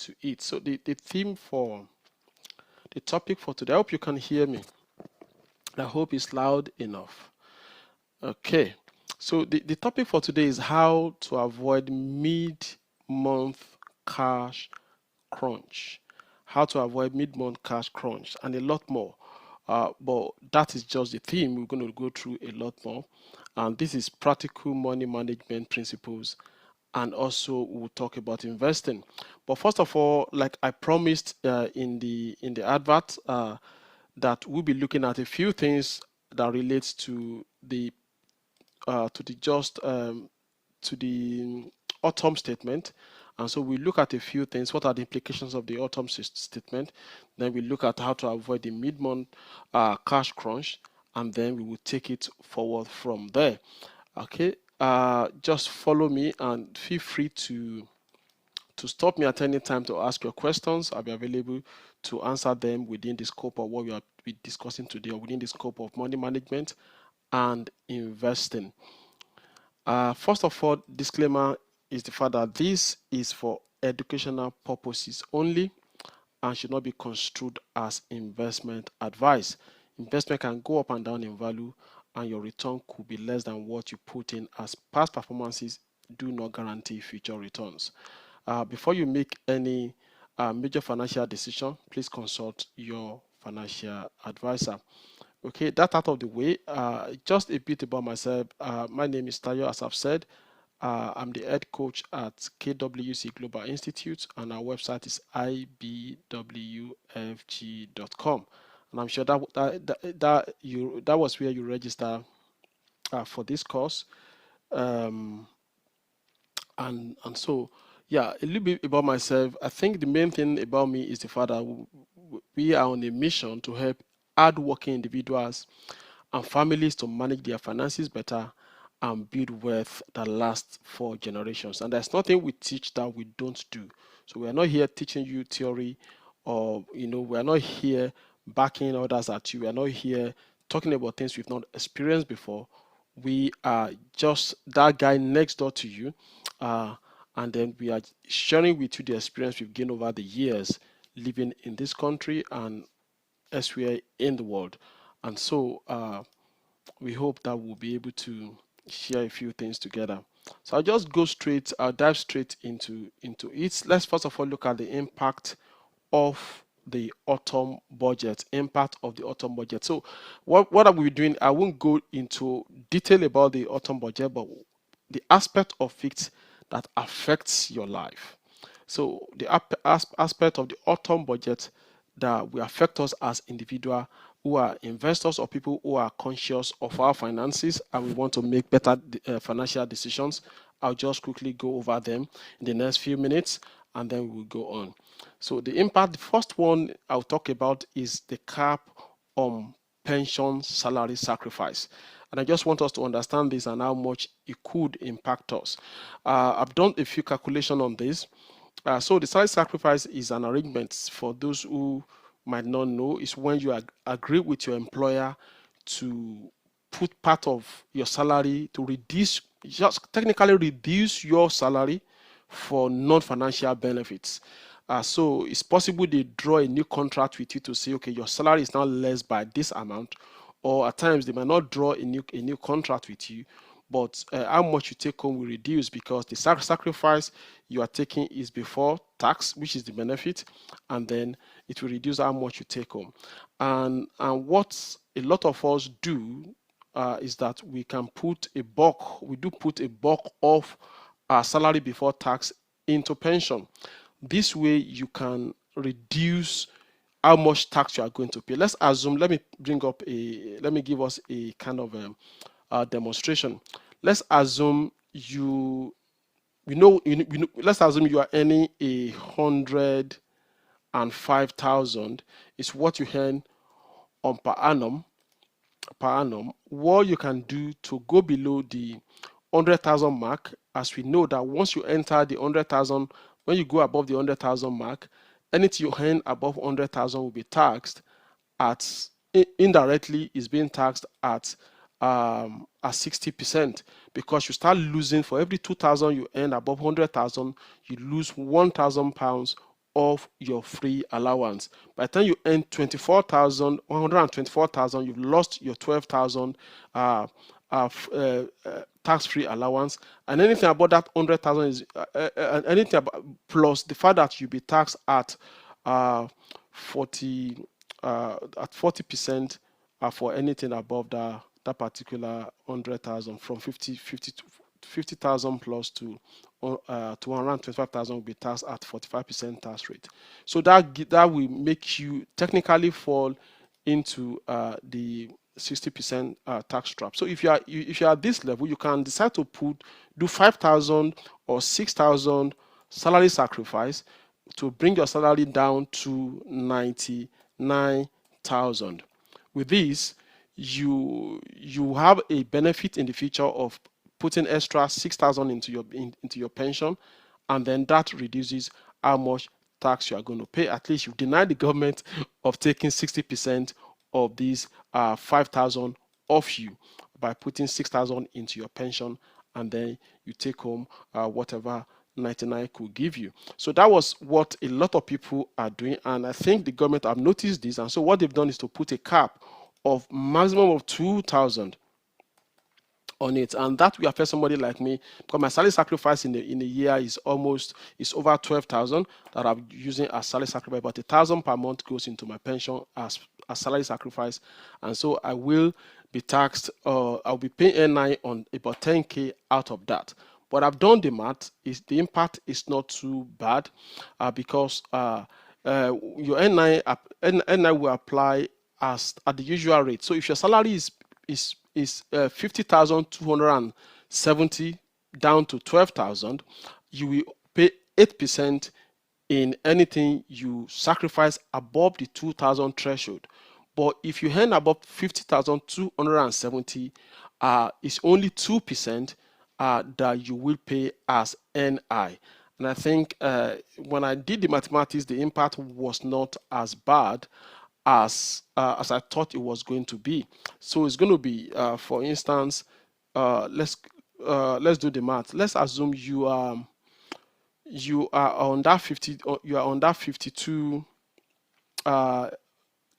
to it. So the theme for the topic for today, I hope you can hear me. I hope it's loud enough. Okay. So the topic for today is how to avoid mid-month cash crunch. How to avoid mid-month cash crunch and a lot more. But that is just the theme. We're going to go through a lot more. And this is practical money management principles. And also we'll talk about investing. But first of all, like I promised in the advert, that we'll be looking at a few things that relates to the just to the autumn statement. And so we look at a few things. What are the implications of the autumn statement? Then we look at how to avoid the mid-month cash crunch, and then we will take it forward from there. Okay, just follow me and feel free to stop me at any time to ask your questions. I'll be available to answer them within the scope of what we are discussing today, or within the scope of money management and investing. First of all, disclaimer is the fact that this is for educational purposes only and should not be construed as investment advice. Investment can go up and down in value, and your return could be less than what you put in, as past performances do not guarantee future returns. Before you make any major financial decision, please consult your financial advisor. Okay, that out of the way, just a bit about myself. My name is Tayo, as I've said. I'm the head coach at KWC Global Institute, and our website is ibwfg.com. And I'm sure that was where you register for this course. Um, and so, yeah, a little bit about myself. I think the main thing about me is the fact that we are on a mission to help hardworking individuals and families to manage their finances better and build wealth that lasts for generations. And there's nothing we teach that we don't do. So we are not here teaching you theory, or we are not here backing others at you. We are not here talking about things we've not experienced before. We are just that guy next door to you, and then we are sharing with you the experience we've gained over the years living in this country and elsewhere in the world. And so we hope that we'll be able to share a few things together. So I'll dive straight into it. Let's first of all look at the of the autumn impact of the autumn budget. So what are we doing? I won't go into detail about the autumn budget, but the aspect of it that affects your life. So the aspect of the autumn budget that will affect us as individuals who are investors or people who are conscious of our finances and we want to make better financial decisions. I'll just quickly go over them in the next few minutes, and then we'll go on. So the first one I'll talk about is the cap on pension salary sacrifice. And I just want us to understand this and how much it could impact us. I've done a few calculations on this. So the salary sacrifice is an arrangement, for those who might not know, is when you agree with your employer to put part of your salary to just technically reduce your salary for non-financial benefits. So it's possible they draw a new contract with you to say, okay, your salary is now less by this amount, or at times they might not draw a new contract with you, but how much you take home will reduce, because the sacrifice you are taking is before tax, which is the benefit, and then it will reduce how much you take home. And what a lot of us do is that we do put a bulk of our salary before tax into pension. This way you can reduce how much tax you are going to pay. Let's assume, let me give us a kind of demonstration. Let's assume let's assume you are earning 105,000 is what you earn on per annum. What you can do to go below the 100,000 mark, as we know that once you enter the 100,000, when you go above the 100,000 mark, anything you earn above 100,000 will be taxed at indirectly is being taxed at 60%, because you start losing for every 2,000 you earn above 100,000, you lose 1,000 pounds of your free allowance. By the time you earn 24,000, 124,000, you've lost your 12,000 tax-free allowance, and anything above that 100,000 is anything about, plus the fact that you'll be taxed at 40 at 40% for anything above that particular 100,000, from 50,000 plus to 125,000 will be taxed at 45% tax rate. So that will make you technically fall into the 60% tax trap. So if you are at this level, you can decide to do 5,000 or 6,000 salary sacrifice to bring your salary down to 99,000. With this, you have a benefit in the future of putting extra 6,000 into your pension, and then that reduces how much tax you are going to pay. At least you deny the government of taking 60% of these 5,000 off you by putting 6,000 into your pension, and then you take home whatever 99 could give you. So that was what a lot of people are doing, and I think the government have noticed this, and so what they've done is to put a cap of maximum of 2,000 on it, and that will affect somebody like me, because my salary sacrifice in a year is over 12,000 that I'm using as salary sacrifice, but 1,000 per month goes into my pension as salary sacrifice, and so I will be taxed. I'll be paying NI on about 10K out of that. But I've done the math. The impact is not too bad because your NI will apply at the usual rate. So if your salary is 50,270 down to 12,000, you will pay 8% in anything you sacrifice above the 2,000 threshold. But if you earn above 50,270, it's only 2% that you will pay as NI. And I think when I did the mathematics, the impact was not as bad as I thought it was going to be. So it's going to be, for instance, let's do the math. Let's assume you are on that 52.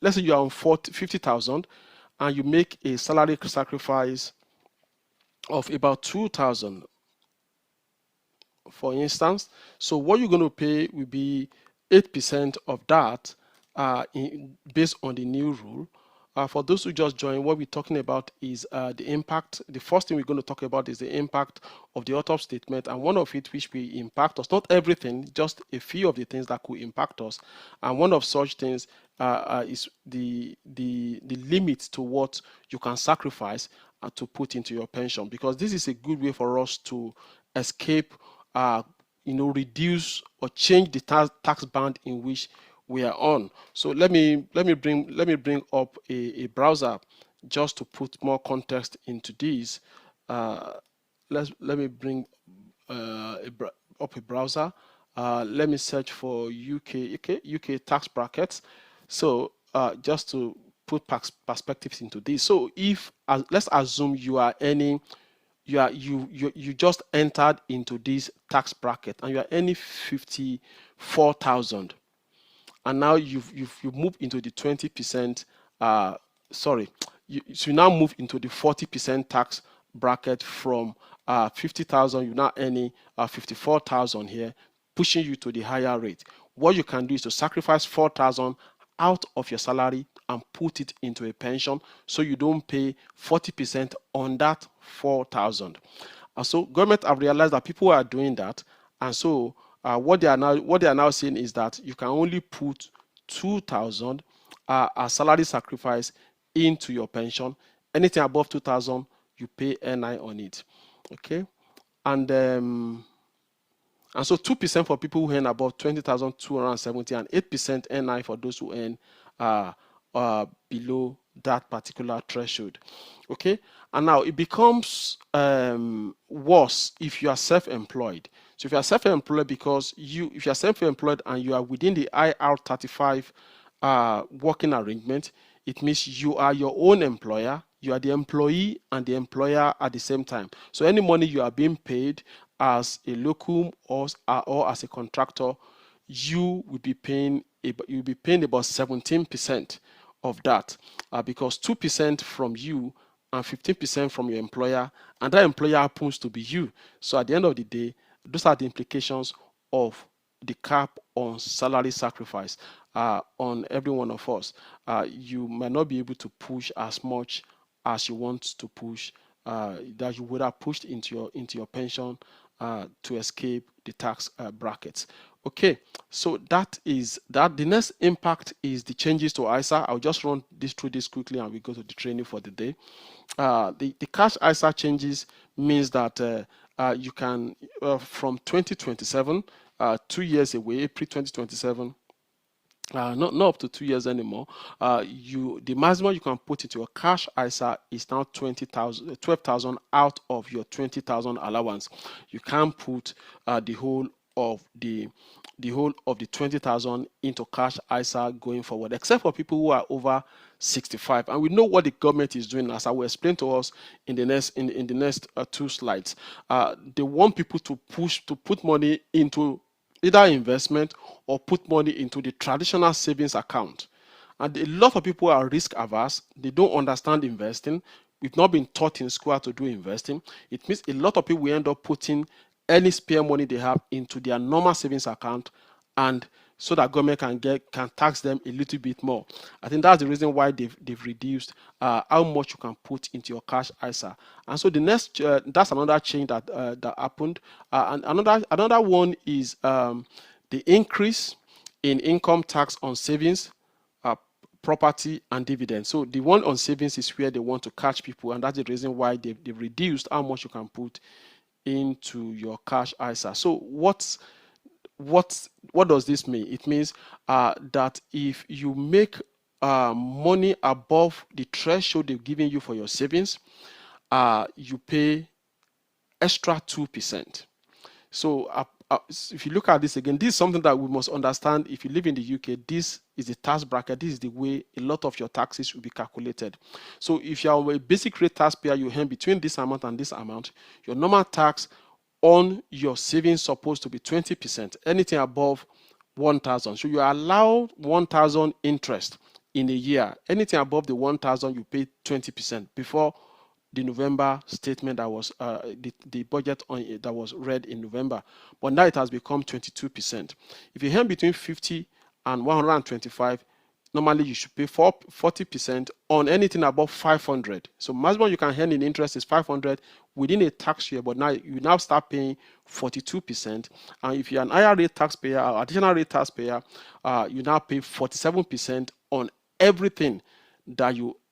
Let's say you are on 50,000, and you make a salary sacrifice of about 2,000, for instance. So what you're going to pay will be 8% of that based on the new rule. For those who just joined, what we're talking about is the impact. The first thing we're going to talk about is the impact of the author statement, and one of it which will impact us, not everything, just a few of the things that could impact us. And one of such things is the limit to what you can sacrifice to put into your pension, because this is a good way for us to escape, reduce or change the tax band in which we are on. So let me bring up a browser just to put more context into this. Let me bring up a browser. Let me search for UK tax brackets. So just to put perspectives into this. So if let's assume you are earning, you just entered into this tax bracket and you are earning 54,000. And now you've moved into the 20%. So you now move into the 40% tax bracket from 50,000. You're now earning 54,000 here, pushing you to the higher rate. What you can do is to sacrifice 4,000 out of your salary and put it into a pension, so you don't pay 40% on that 4,000. And so government have realized that people are doing that, and so what they are now saying is that you can only put 2,000 as salary sacrifice into your pension. Anything above 2,000, you pay NI on it. Okay, and so 2% for people who earn above 20,270, and 8% NI for those who earn below that particular threshold. Okay, and now it becomes worse if you are self-employed. So if you are self-employed, because if you are self-employed and you are within the IR35 working arrangement, it means you are your own employer. You are the employee and the employer at the same time. So any money you are being paid as a locum or as a contractor, you'll be paying about 17% of that, because 2% from you and 15% from your employer, and that employer happens to be you. So at the end of the day, those are the implications of the cap on salary sacrifice on every one of us. You might not be able to push as much as you want to push, that you would have pushed into your pension to escape the tax brackets. Okay, so that is that. The next impact is the changes to ISA. I'll just run through this quickly and we go to the training for the day. The cash ISA changes means that you can from 2027, 2 years away, April 2027. Not up to 2 years anymore. The maximum you can put into your cash ISA is now 12,000 out of your 20,000 allowance. You can't put the whole of the 20,000 into cash ISA going forward, except for people who are over 65. And we know what the government is doing, as I will explain to us in the next 2 slides. They want people to put money into either investment or put money into the traditional savings account. And a lot of people are risk averse. They don't understand investing. We've not been taught in school how to do investing. It means a lot of people will end up putting any spare money they have into their normal savings account, and so that government can tax them a little bit more. I think that's the reason why they've reduced how much you can put into your cash ISA. And so the next that's another change that happened. And another one is the increase in income tax on savings, property, and dividends. So the one on savings is where they want to catch people, and that's the reason why they've reduced how much you can put into your cash ISA. So what does this mean? It means that if you make money above the threshold they've given you for your savings, you pay extra 2%. So if you look at this again, this is something that we must understand. If you live in the UK, this is the tax bracket. This is the way a lot of your taxes will be calculated. So if you are a basic rate taxpayer, you earn between this amount and this amount. Your normal tax on your savings supposed to be 20%. Anything above 1,000. So you are allowed 1,000 interest in a year. Anything above the 1,000, you pay 20% before the November statement that was the budget that was read in November. But now it has become 22%. If you earn between 50 and 125, normally you should pay 40% on anything above 500. So maximum you can earn in interest is 500 within a tax year, but now you start paying 42%. And if you're an higher rate taxpayer or additional rate taxpayer, you now pay 47% on everything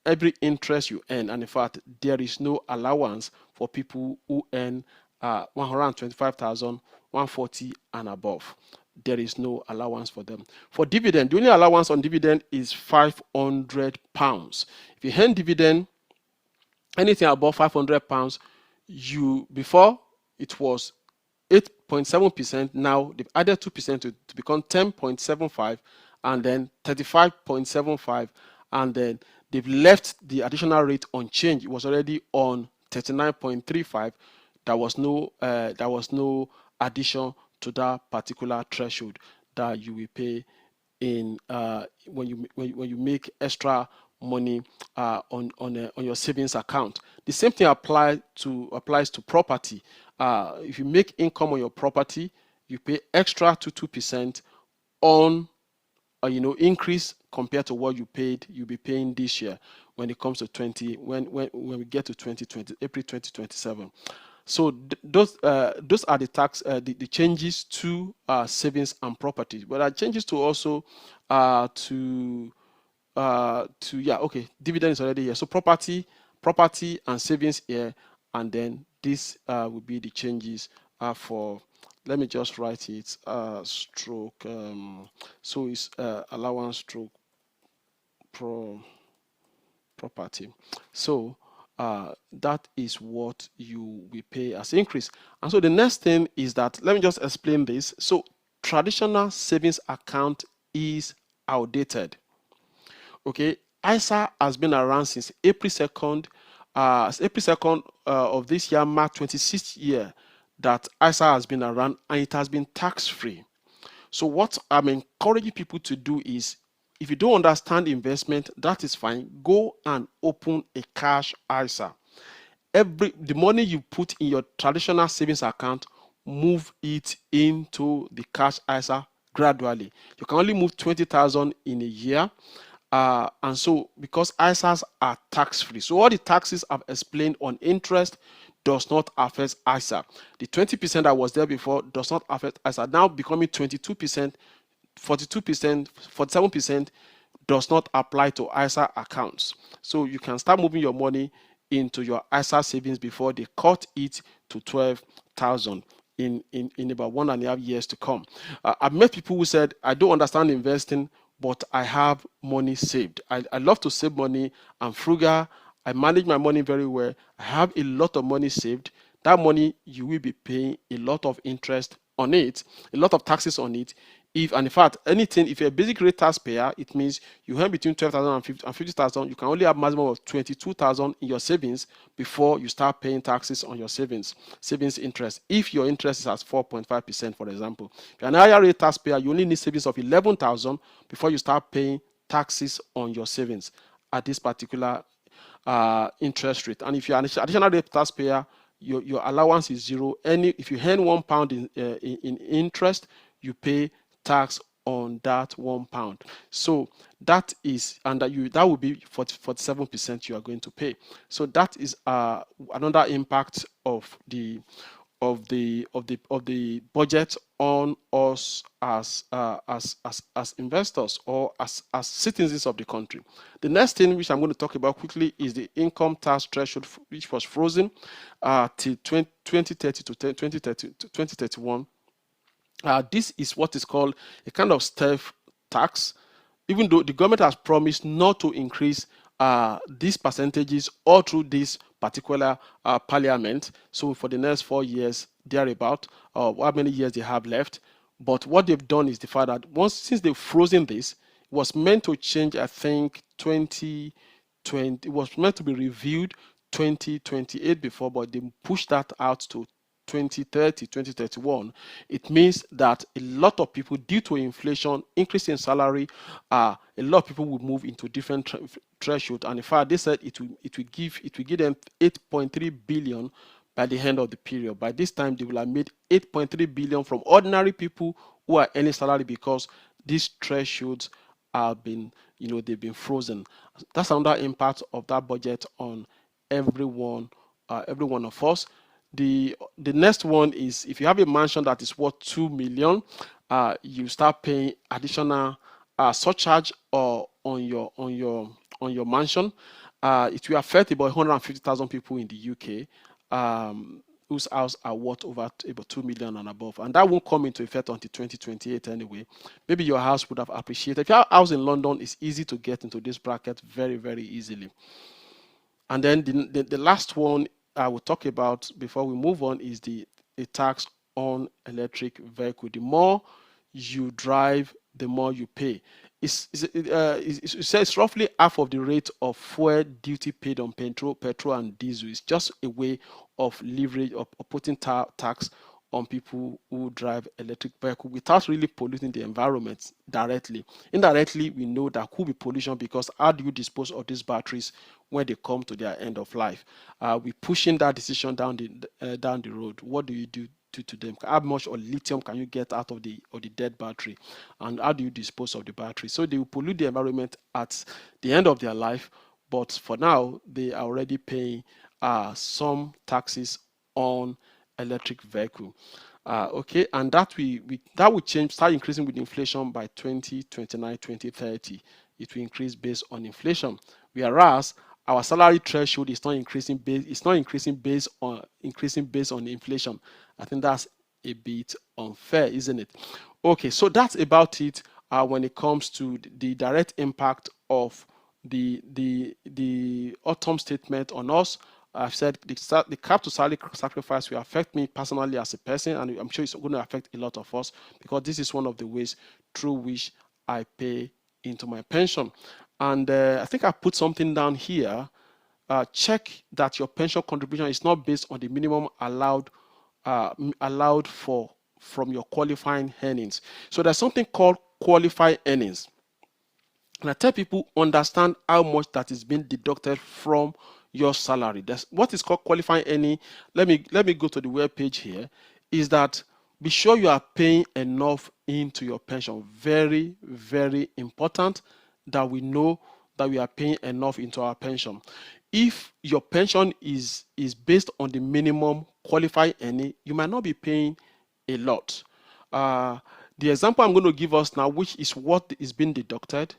every interest you earn. And in fact, there is no allowance for people who earn 125,000, 140 and above. There is no allowance for them. For dividend, the only allowance on dividend is £500. If you earn dividend, anything above £500, before it was 8.7%. Now they've added 2% to become 10.75, and then 35.75, and then they've left the additional rate unchanged. It was already on 39.35. There was no addition to that particular threshold that you will pay in when you make extra money on your savings account. The same thing applies to property. If you make income on your property, you pay extra to 2% on increase compared to what you'll be paying this year when it comes to when we get to 2020, April 2027. So those are the changes to savings and property. But there are changes to also dividend is already here. So property and savings here, and then this will be the changes for. Let me just write it. Stroke. So it's allowance stroke property. So that is what you will pay as increase. And so the next thing is that, let me just explain this. So traditional savings account is outdated. Okay, ISA has been around since April 2nd. April 2nd of this year marked 26th year that ISA has been around, and it has been tax-free. So what I'm encouraging people to do is, if you don't understand investment, that is fine. Go and open a cash ISA. The money you put in your traditional savings account, move it into the cash ISA gradually. You can only move 20,000 in a year. And so, because ISAs are tax free, so all the taxes I've explained on interest does not affect ISA. The 20% that was there before does not affect ISA. Now becoming 22%, 42%, 47% does not apply to ISA accounts. So you can start moving your money into your ISA savings before they cut it to 12,000 in about 1.5 years to come. I've met people who said, I don't understand investing, but I have money saved. I love to save money. I'm frugal. I manage my money very well. I have a lot of money saved. That money, you will be paying a lot of interest on it, a lot of taxes on it. And in fact, anything, if you're a basic rate taxpayer, it means you earn between 12,000 and 50,000. You can only have maximum of 22,000 in your savings before you start paying taxes on your savings interest. If your interest is at 4.5%, for example, if you're an higher rate taxpayer, you only need savings of 11,000 before you start paying taxes on your savings at this particular interest rate. And if you're an additional rate taxpayer, your allowance is zero. If you earn £1 in interest, you pay tax on that £1. So that is, and that will be 47% you are going to pay. So that is another impact of the budget on us as investors or as citizens of the country. The next thing which I'm going to talk about quickly is the income tax threshold, which was frozen till 2030 to 2031. This is what is called a kind of stealth tax, even though the government has promised not to increase these percentages all through this particular parliament. So for the next 4 years, thereabout, how many years they have left. But what they've done is the fact that since they've frozen this, it was meant to change, I think, 2020. It was meant to be reviewed 2028 before, but they pushed that out to 2030, 2031. It means that a lot of people, due to inflation, increase in salary, a lot of people will move into different thresholds. And in fact, they said it will give them 8.3 billion by the end of the period. By this time, they will have made 8.3 billion from ordinary people who are earning salary, because these thresholds have been, they've been frozen. That's another impact of that budget on every one of us. The next one is, if you have a mansion that is worth 2 million, you start paying additional surcharge on your mansion. It will affect about 150,000 people in the UK whose house are worth over about 2 million and above, and that won't come into effect until 2028 anyway. Maybe your house would have appreciated. If you have a house in London, it's easy to get into this bracket very, very easily. And then the last one I will talk about before we move on is the tax on electric vehicle. The more you drive, the more you pay. It says roughly half of the rate of fuel duty paid on petrol and diesel. Is just a way of leverage of putting tax on people who drive electric vehicle without really polluting the environment directly. Indirectly, we know that could be pollution, because how do you dispose of these batteries when they come to their end of life? We're pushing that decision down the road. What do you do to them? How much of lithium can you get out of the dead battery, and how do you dispose of the battery? So they will pollute the environment at the end of their life, but for now they are already paying some taxes on electric vehicle. Okay, and that will change, start increasing with inflation by 2029, 2030. It will increase based on inflation, whereas our salary threshold is not increasing based on inflation. I think that's a bit unfair, isn't it? Okay, so that's about it when it comes to the direct impact of the autumn statement on us. I've said the cap to salary sacrifice will affect me personally as a person, and I'm sure it's going to affect a lot of us, because this is one of the ways through which I pay into my pension. And I think I put something down here. Check that your pension contribution is not based on the minimum allowed for from your qualifying earnings. So there's something called qualified earnings. And I tell people, understand how much that is being deducted from your salary. That's what is called qualifying earning. Let me go to the web page here. Is that be sure you are paying enough into your pension. Very, very important that we know that we are paying enough into our pension. If your pension is based on the minimum qualified earning, you might not be paying a lot. The example I'm going to give us now, which is what is being deducted.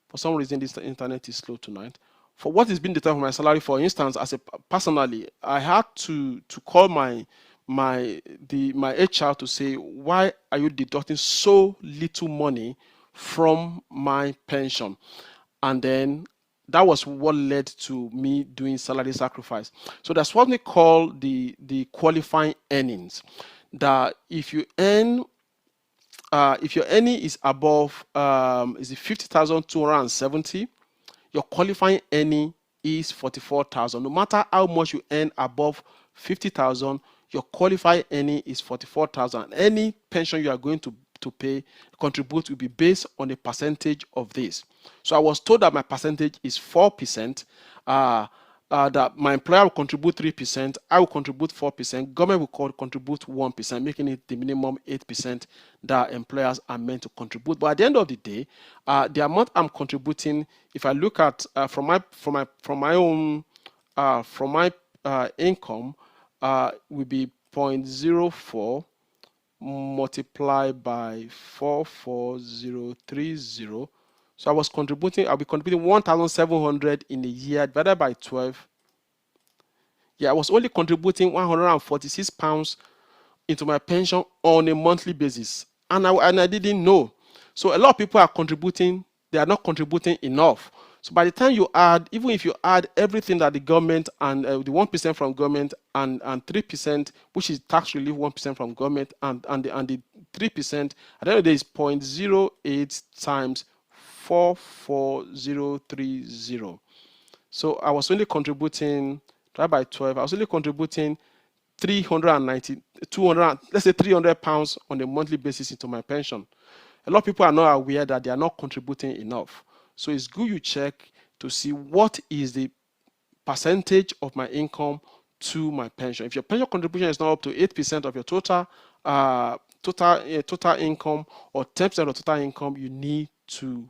For some reason, this internet is slow tonight. For what is being deducted from my salary, for instance, personally, I had to call my HR to say, why are you deducting so little money from my pension? And then that was what led to me doing salary sacrifice. So that's what we call the qualifying earnings. That if you earn if your earning is above is it 50,270, your qualifying earning is 44,000. No matter how much you earn above 50,000, your qualifying earning is 44,000. Any pension you are going to contribute will be based on a percentage of this. So I was told that my percentage is 4%. That my employer will contribute 3%, I will contribute 4%, government will contribute 1%, making it the minimum 8% that employers are meant to contribute. But at the end of the day, the amount I'm contributing, if I look at from my income, will be 0.04 multiplied by 44030. So I'll be contributing 1,700 in a year divided by 12. Yeah, I was only contributing 146 pounds into my pension on a monthly basis. And I didn't know. So a lot of people are contributing, they are not contributing enough. So by the time you add, even if you add everything that the government and the 1% from government and 3%, which is tax relief 1% from government and the 3%, at the end of the day is 0.08 times 44030. So I was only contributing, divided by 12, I was only contributing 200, let's say 300 pounds on a monthly basis into my pension. A lot of people are not aware that they are not contributing enough. So it's good you check to see what is the percentage of my income to my pension. If your pension contribution is not up to 8% of your total income or 10% of total income, you need to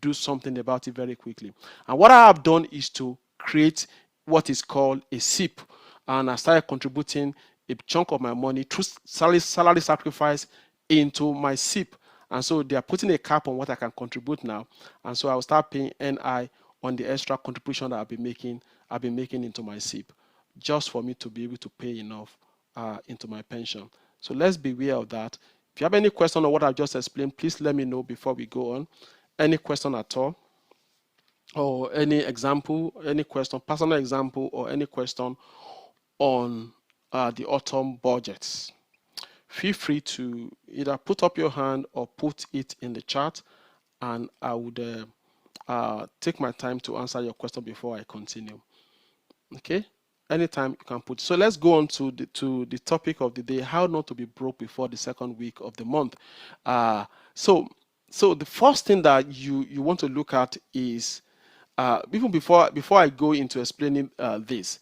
do something about it very quickly. And what I have done is to create what is called a SIP, and I started contributing a chunk of my money through salary sacrifice into my SIP. And so they are putting a cap on what I can contribute now, and so I will start paying NI on the extra contribution that I've been making into my SIP, just for me to be able to pay enough into my pension. So let's be aware of that. If you have any question on what I've just explained, please let me know before we go on. Any question at all, or any example, any question, personal example, or any question on the autumn budgets, feel free to either put up your hand or put it in the chat, and I would take my time to answer your question before I continue. Okay, anytime you can put. So let's go on to the topic of the day: how not to be broke before the second week of the month. So the first thing that you want to look at is even before I go into explaining this,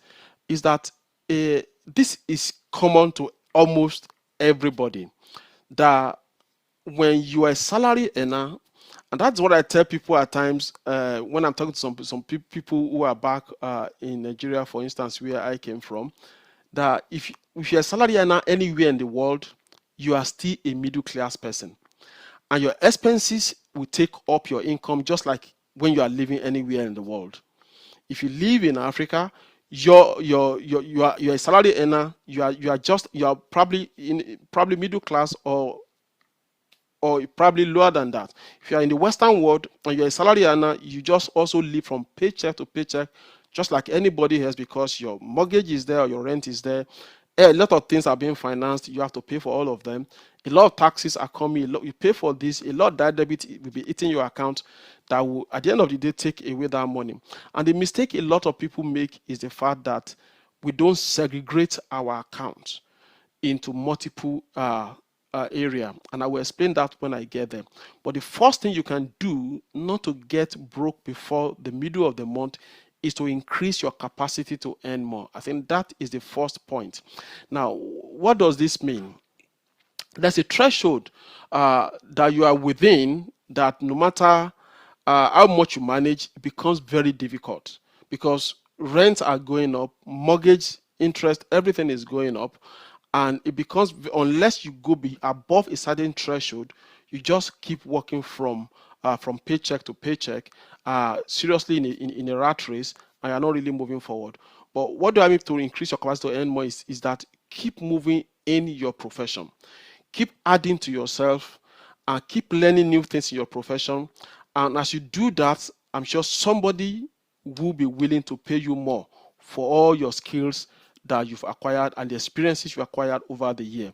is that this is common to almost everybody, that when you are a salary earner, and that's what I tell people at times when I'm talking to some people who are back in Nigeria, for instance, where I came from, that if you're a salary earner anywhere in the world, you are still a middle class person, and your expenses will take up your income just like when you are living anywhere in the world. If you live in Africa, you are a salary earner. You are probably middle class or probably lower than that. If you are in the Western world and you're a salary earner, you just also live from paycheck to paycheck, just like anybody else, because your mortgage is there or your rent is there. A lot of things are being financed. You have to pay for all of them. A lot of taxes are coming. You pay for this. A lot of that debit will be eating your account. That will, at the end of the day, take away that money. And the mistake a lot of people make is the fact that we don't segregate our accounts into multiple area, and I will explain that when I get there. But the first thing you can do not to get broke before the middle of the month is to increase your capacity to earn more. I think that is the first point. Now, what does this mean? There's a threshold that you are within that no matter how much you manage, it becomes very difficult because rents are going up, mortgage interest, everything is going up, and it becomes, unless you go be above a certain threshold, you just keep working from paycheck to paycheck, seriously in a rat race, and you're not really moving forward. But what do I mean to increase your capacity to earn more is that keep moving in your profession, keep adding to yourself, and keep learning new things in your profession. And as you do that, I'm sure somebody will be willing to pay you more for all your skills that you've acquired and the experiences you acquired over the year.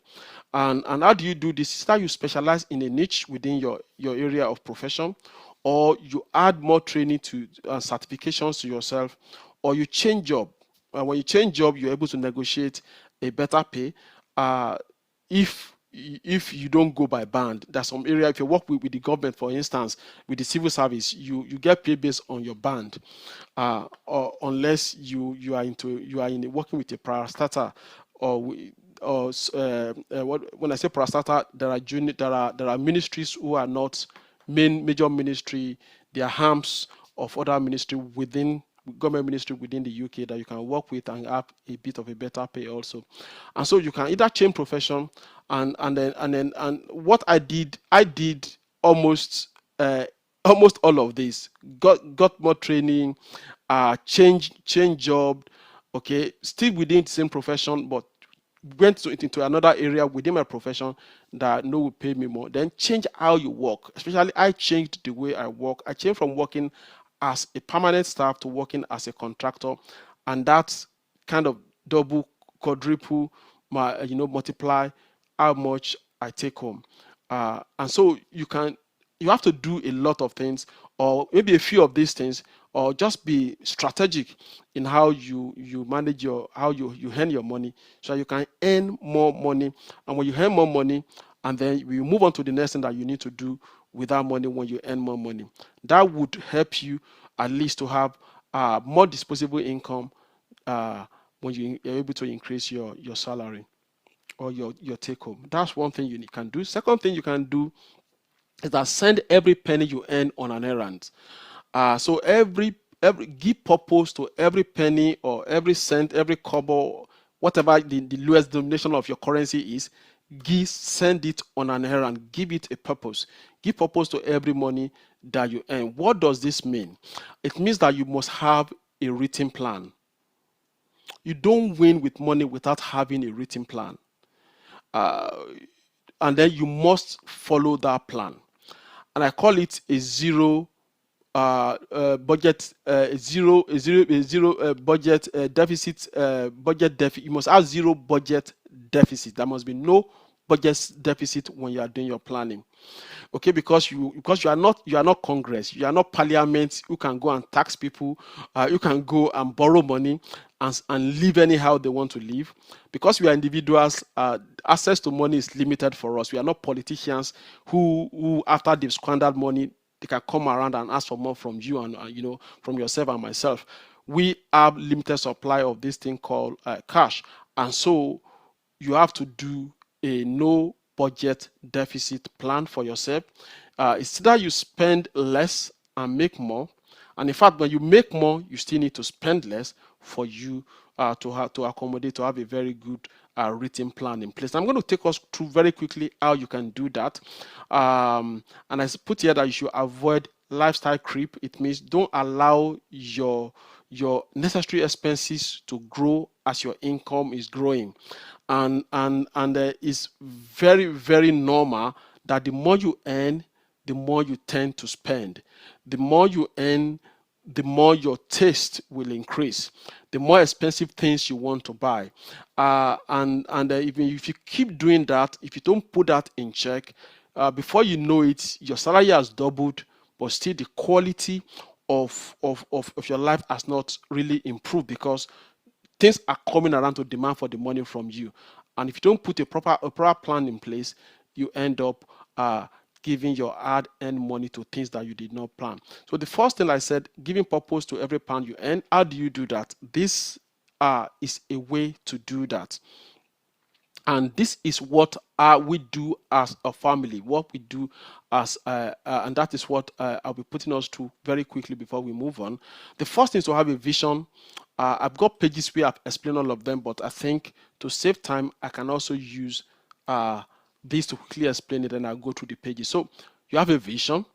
And how do you do this? Is that you specialize in a niche within your area of profession, or you add more training to certifications to yourself, or you change job. When you change job, you're able to negotiate a better pay. If you don't go by band, there's some area, if you work with the government, for instance, with the civil service, you get paid based on your band, or unless you are in working with a parastatal, or when I say parastatal, there are ministries who are not major ministry. They are arms of other ministry within government ministry within the UK that you can work with and have a bit of a better pay also. And so you can either change profession, and what I did almost almost all of this. Got more training, change job, okay, still within the same profession, but into another area within my profession that no will pay me more. Then change how you work. Especially, I changed the way I work. I changed from working as a permanent staff to working as a contractor, and that's kind of double, quadruple, multiply how much I take home. And so you have to do a lot of things, or maybe a few of these things, or just be strategic in how you manage how you earn your money, so you can earn more money. And when you earn more money, and then you move on to the next thing that you need to do with that money when you earn more money, that would help you at least to have more disposable income when you're able to increase your salary or your take home. That's one thing you can do. Second thing you can do is that send every penny you earn on an errand. So every give purpose to every penny or every cent, every kobo, whatever the lowest denomination of your currency is. Send it on an errand. Give it a purpose. Give purpose to every money that you earn. What does this mean? It means that you must have a written plan. You don't win with money without having a written plan. And then you must follow that plan. And I call it a zero budget, budget deficit. Budget deficit. You must have zero budget deficit. There must be no budget deficit when you are doing your planning. Okay, because you are not Congress, you are not Parliament who can go and tax people. You can go and borrow money and live anyhow they want to live. Because we are individuals, access to money is limited for us. We are not politicians who after they've squandered money, they can come around and ask for more from you and from yourself and myself. We have limited supply of this thing called cash, and so you have to do a no budget deficit plan for yourself. It's that you spend less and make more, and in fact, when you make more, you still need to spend less for you to accommodate, to have a very good written plan in place. I'm going to take us through very quickly how you can do that. And I put here that you should avoid lifestyle creep. It means don't allow your necessary expenses to grow as your income is growing, and it's very, very normal that the more you earn, the more you tend to spend. The more you earn, the more your taste will increase, the more expensive things you want to buy. And even if you keep doing that, if you don't put that in check, before you know it, your salary has doubled, but still the quality of your life has not really improved, because things are coming around to demand for the money from you. And if you don't put a proper plan in place, you end up giving your hard-earned money to things that you did not plan. So the first thing I said, giving purpose to every pound you earn. How do you do that? This is a way to do that. And this is what we do as a family, what we do as and that is what I'll be putting us through very quickly before we move on. The first thing is to have a vision. I've got pages where I've explained all of them, but I think to save time I can also use this to quickly explain it, and I'll go through the pages. So you have a vision,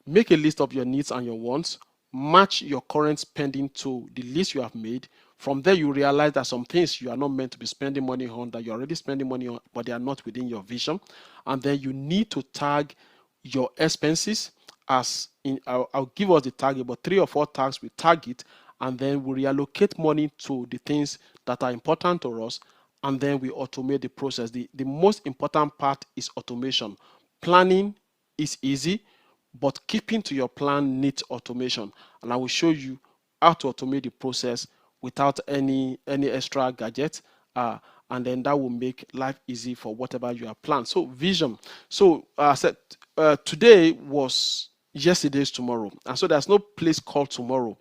make a list of your needs and your wants, match your current spending to the list you have made. From there, you realize that some things you are not meant to be spending money on, that you're already spending money on, but they are not within your vision. And then you need to tag your expenses as in, I'll give us the tag, about 3 or 4 tags. We tag it, and then we reallocate money to the things that are important to us, and then we automate the process. The most important part is automation. Planning is easy, but keeping to your plan needs automation, and I will show you how to automate the process without any extra gadgets, and then that will make life easy for whatever you have planned. So vision. So I said today was yesterday's tomorrow, and so there's no place called tomorrow.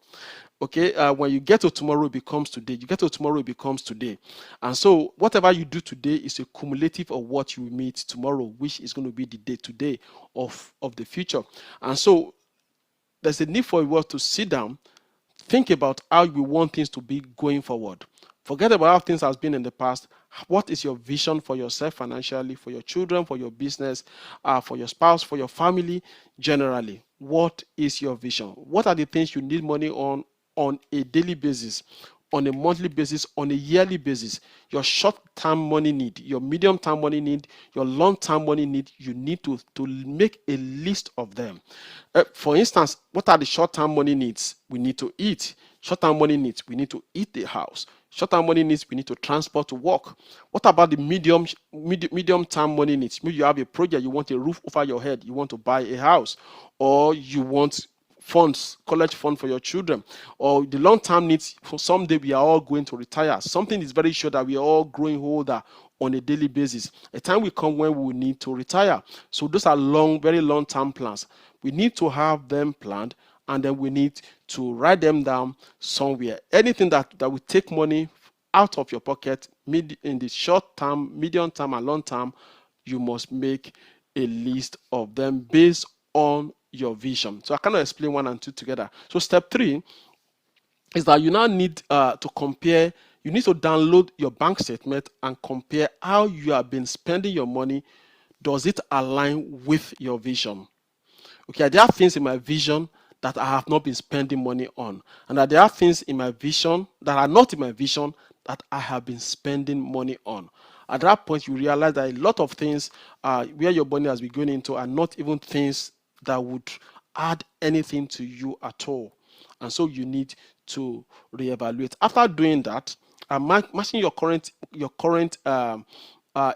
Okay, when you get to tomorrow, it becomes today. You get to tomorrow, it becomes today. And so whatever you do today is a cumulative of what you meet tomorrow, which is going to be the day today of the future. And so there's a need for you to sit down, think about how you want things to be going forward. Forget about how things have been in the past. What is your vision for yourself financially, for your children, for your business, for your spouse, for your family generally? What is your vision? What are the things you need money on a daily basis, on a monthly basis, on a yearly basis? Your short-term money need, your medium-term money need, your long-term money need. You need to make a list of them. For instance, what are the short-term money needs? We need to eat. Short-term money needs, we need to eat the house. Short-term money needs, we need to transport to work. What about the medium-term money needs? Maybe you have a project, you want a roof over your head, you want to buy a house, or you want funds, college fund for your children, or the long-term needs. For someday we are all going to retire. Something is very sure that we are all growing older on a daily basis. A time will come when we will need to retire. So those are very long-term plans. We need to have them planned, and then we need to write them down somewhere. Anything that will take money out of your pocket in the short term, medium term, and long term, you must make a list of them based on your vision. So I cannot explain 1 and 2 together. So step 3 is that you now need to compare. You need to download your bank statement and compare how you have been spending your money. Does it align with your vision? Okay, there are things in my vision that I have not been spending money on, and there are things in my vision that are not in my vision that I have been spending money on. At that point, you realize that a lot of things where your money has been going into are not even things that would add anything to you at all, and so you need to reevaluate. After doing that, matching your current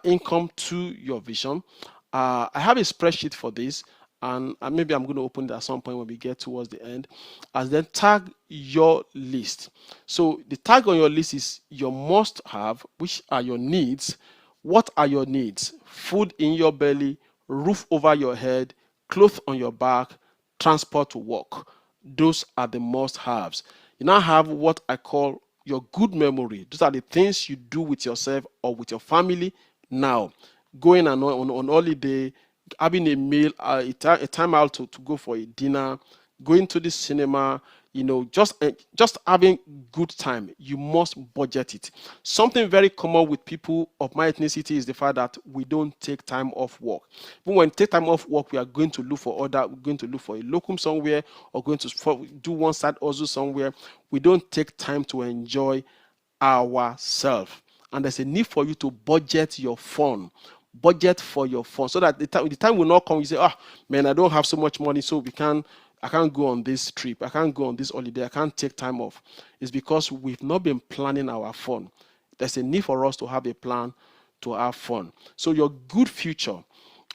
income to your vision. I have a spreadsheet for this, and maybe I'm going to open it at some point when we get towards the end, and then tag your list. So the tag on your list is your must have, which are your needs. What are your needs? Food in your belly, roof over your head, clothes on your back, transport to work. Those are the must haves. You now have what I call your good memory. Those are the things you do with yourself or with your family now. Going on holiday, having a meal, a time out to go for a dinner, going to the cinema, just having good time. You must budget it. Something very common with people of my ethnicity is the fact that we don't take time off work. Even when we take time off work, we are going to look for we're going to look for a locum somewhere, or going to do one side also somewhere. We don't take time to enjoy ourselves. And there's a need for you to budget your fun. Budget for your fun, so that the time will not come. You say, man, I don't have so much money, so I can't go on this trip, I can't go on this holiday, I can't take time off. It's because we've not been planning our fun. There's a need for us to have a plan to have fun. So your good future,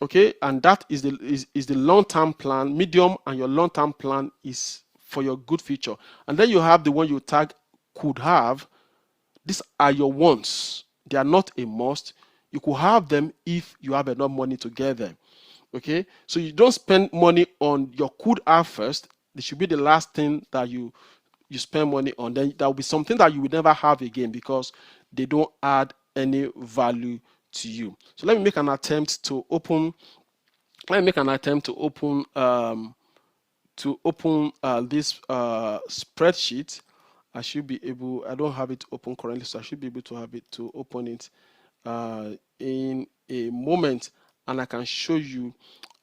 okay, and that is the long-term plan. Medium and your long-term plan is for your good future. And then you have the one you tag could have. These are your wants. They are not a must. You could have them if you have enough money to get them. Okay, so you don't spend money on your could have first. This should be the last thing that you spend money on. Then that will be something that you will never have again because they don't add any value to you. So let me make an attempt to open. Let me make an attempt to open this spreadsheet. I should be able. I don't have it open currently, so I should be able to have it to open it in a moment, and I can show you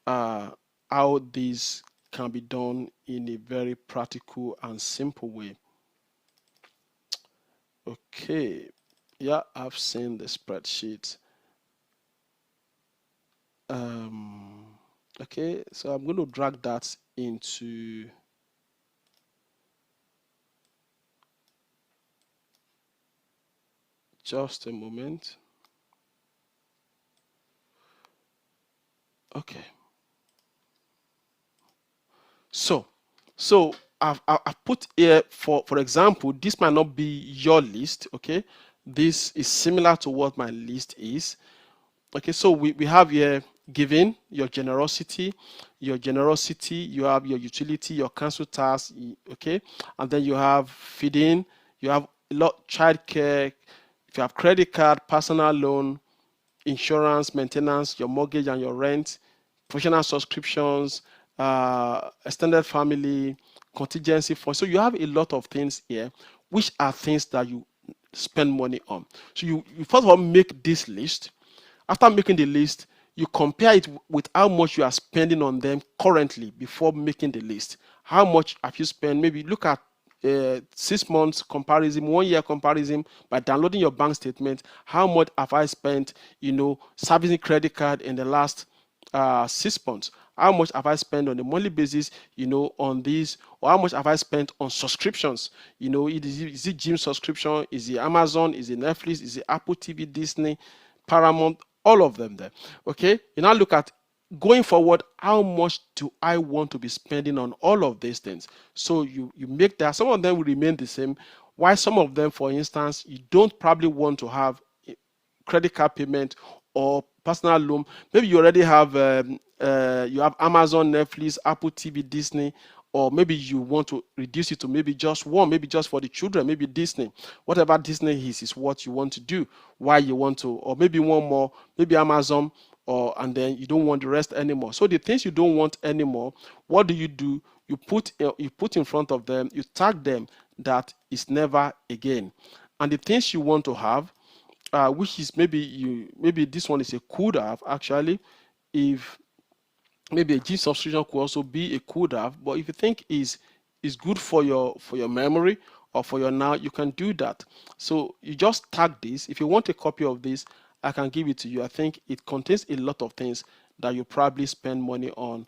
how this can be done in a very practical and simple way. Okay, yeah, I've seen the spreadsheet. Okay, so I'm going to drag that into just a moment. Okay. So I've put here, for example, this might not be your list. Okay, this is similar to what my list is. Okay, so we have here giving, your generosity, you have your utility, your council tax, okay, and then you have feeding, you have a lot childcare, if you have credit card, personal loan, insurance, maintenance, your mortgage and your rent, professional subscriptions, extended family, contingency fund. So you have a lot of things here, which are things that you spend money on. So you first of all make this list. After making the list, you compare it with how much you are spending on them currently before making the list. How much have you spent? Maybe look at 6 months comparison, 1 year comparison by downloading your bank statement. How much have I spent, servicing credit card in the last 6 months? How much have I spent on a monthly basis, on this? Or how much have I spent on subscriptions? Is it gym subscription? Is it Amazon? Is it Netflix? Is it Apple TV, Disney, Paramount? All of them there. Okay, you now look at going forward, how much do I want to be spending on all of these things? So you make that. Some of them will remain the same, while some of them, for instance, you don't probably want to have credit card payment or personal loan. Maybe you already have you have Amazon, Netflix, Apple TV, Disney, or maybe you want to reduce it to maybe just one, maybe just for the children, maybe Disney. Whatever Disney is what you want to do. Why you want to, or maybe one more, maybe Amazon, and then you don't want the rest anymore. So the things you don't want anymore, what do? You put in front of them, you tag them that is never again. And the things you want to have, which is maybe this one is a could have actually, if maybe a G subscription could also be a could have, but if you think is good for your memory or for your now, you can do that. So you just tag this. If you want a copy of this, I can give it to you. I think it contains a lot of things that you probably spend money on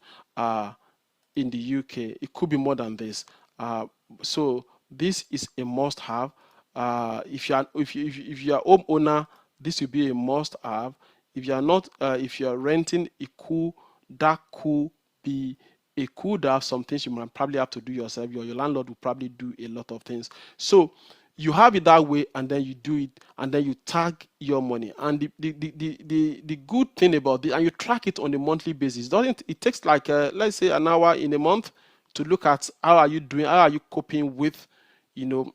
in the UK. It could be more than this. So this is a must-have. If you are homeowner, this will be a must-have. If you are not, if you are renting, that could be a could have some things you might probably have to do yourself. Your landlord will probably do a lot of things. So you have it that way, and then you do it, and then you tag your money. And the good thing about this, and you track it on a monthly basis. It takes like let's say an hour in a month to look at how are you doing, how are you coping with, your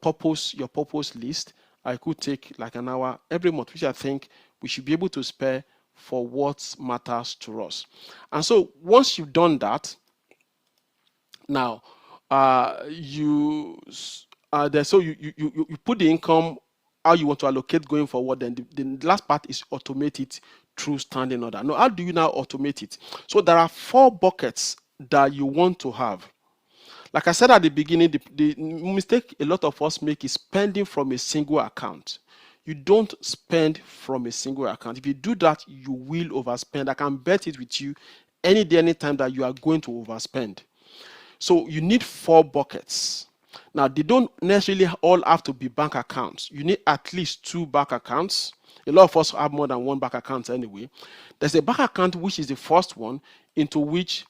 purpose list. I could take like an hour every month, which I think we should be able to spare for what matters to us. And so once you've done that, now you put the income, how you want to allocate going forward. Then the last part is automate it through standing order. Now, how do you now automate it? So there are 4 buckets that you want to have. Like I said at the beginning, the mistake a lot of us make is spending from a single account. You don't spend from a single account. If you do that, you will overspend. I can bet it with you any day, anytime that you are going to overspend. So you need 4 buckets. Now, they don't necessarily all have to be bank accounts. You need at least 2 bank accounts. A lot of us have more than 1 bank account anyway. There's a bank account, which is the first one, into which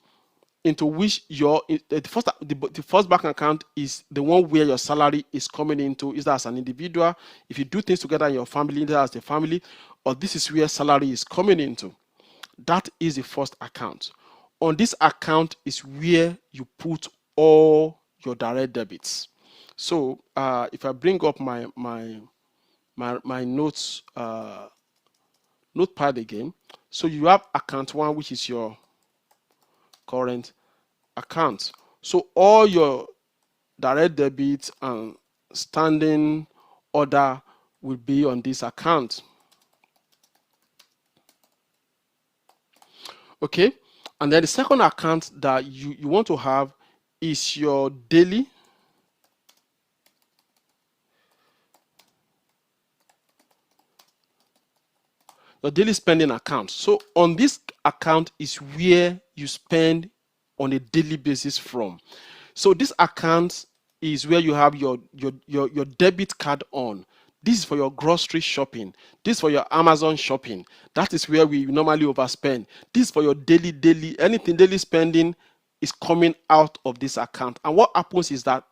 into which the first bank account is the one where your salary is coming into, either as an individual, if you do things together in your family, either as a family, or this is where salary is coming into. That is the first account. On this account is where you put all your direct debits. So if I bring up my notes notepad again, so you have account 1, which is your current account. So all your direct debit and standing order will be on this account. Okay, and then the second account that you want to have is your daily spending account. So on this account is where you spend on a daily basis from. So this account is where you have your debit card on. This is for your grocery shopping. This is for your Amazon shopping. That is where we normally overspend. This is for your anything daily spending is coming out of this account. And what happens is that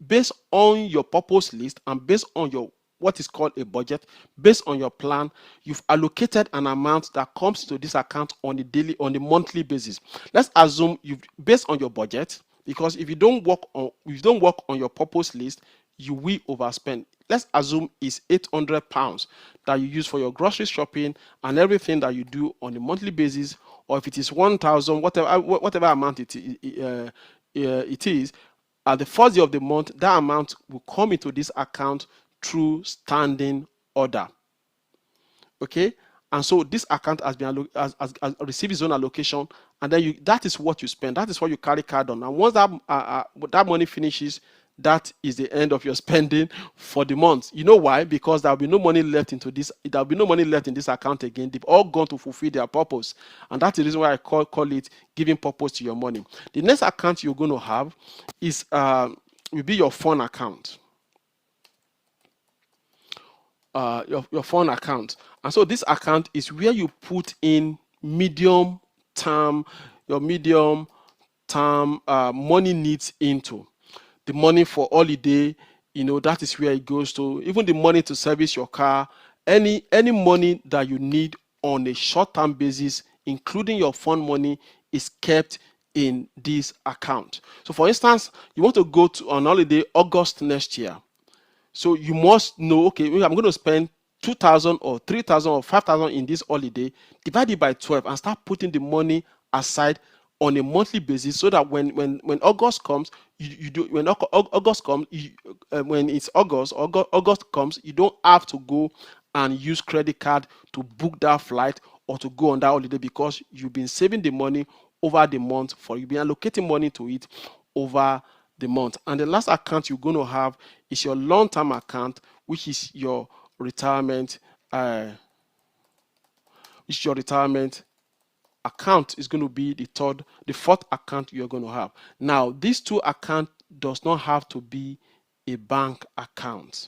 based on your purpose list and based on your what is called a budget, based on your plan, you've allocated an amount that comes to this account on a monthly basis. Let's assume you've based on your budget, because if you don't work on your purpose list, you will overspend. Let's assume it's £800 that you use for your grocery shopping and everything that you do on a monthly basis, or if it is 1,000, whatever amount it is, at the first day of the month, that amount will come into this account through standing order. Okay, and so this account has been has received its own allocation, and then that is what you spend. That is what you carry card on. And once that money finishes, that is the end of your spending for the month. You know why? Because there will be no money left into this. There will be no money left in this account again. They've all gone to fulfill their purpose, and that's the reason why I call it giving purpose to your money. The next account you're going to have is will be your fund account. Your fund account, and so this account is where you put in medium term money needs into. The money for holiday, that is where it goes to. Even the money to service your car, any money that you need on a short-term basis, including your fund money, is kept in this account. So for instance, you want to go on holiday August next year. So you must know, okay, I'm going to spend 2,000 or 3,000 or 5,000 in this holiday. Divide it by 12 and start putting the money aside on a monthly basis, so that when August comes, when it's August comes, you don't have to go and use credit card to book that flight or to go on that holiday, because you've been saving the money over the month, you've been allocating money to it over the month. And the last account you're going to have is your long-term account, which is your retirement account. Is going to be the fourth account you're going to have. Now, these two accounts does not have to be a bank account.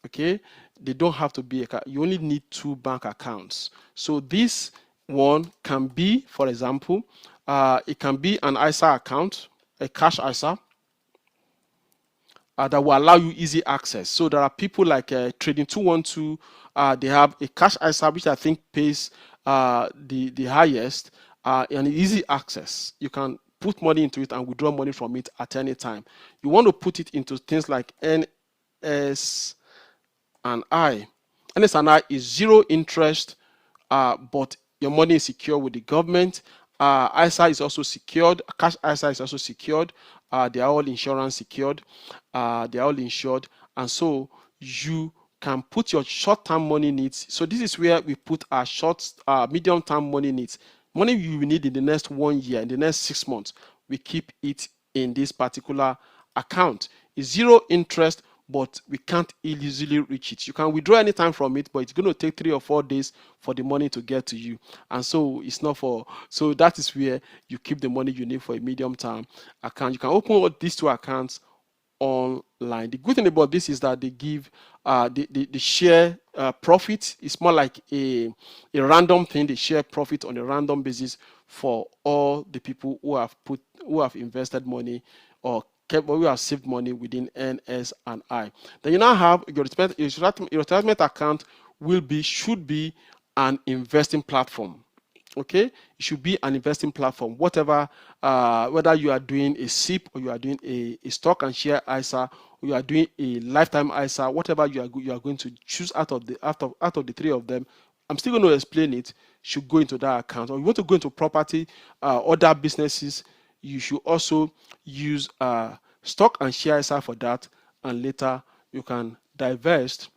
Okay, they don't have to be you only need 2 bank accounts. So this one can be, for example, it can be an ISA account, a cash ISA, that will allow you easy access. So there are people like Trading 212, they have a cash ISA, which I think pays the highest, and easy access. You can put money into it and withdraw money from it at any time. You want to put it into things like NS&I. NS&I is 0 interest, but your money is secure with the government. ISA is also secured. Cash ISA is also secured. They are all insurance secured. They are all insured, and so you can put your short-term money needs. So this is where we put our medium-term money needs. Money you will need in the next 1 year, in the next 6 months. We keep it in this particular account. It's 0 interest, but we can't easily reach it. You can withdraw anytime from it, but it's going to take 3 or 4 days for the money to get to you. And so it's not so that is where you keep the money you need for a medium-term account. You can open these 2 accounts online. The good thing about this is that they give the share profit. It's more like a random thing. They share profit on a random basis for all the people who have invested money or kept or who have saved money within NS&I. Then you now have your retirement account should be an investing platform. Okay, it should be an investing platform, whatever, whether you are doing a SIP or you are doing a stock and share ISA or you are doing a lifetime ISA, whatever you are going to choose out of the three of them. I'm still going to explain it. Should go into that account. Or you want to go into property, other businesses, you should also use stock and share ISA for that, and later you can divest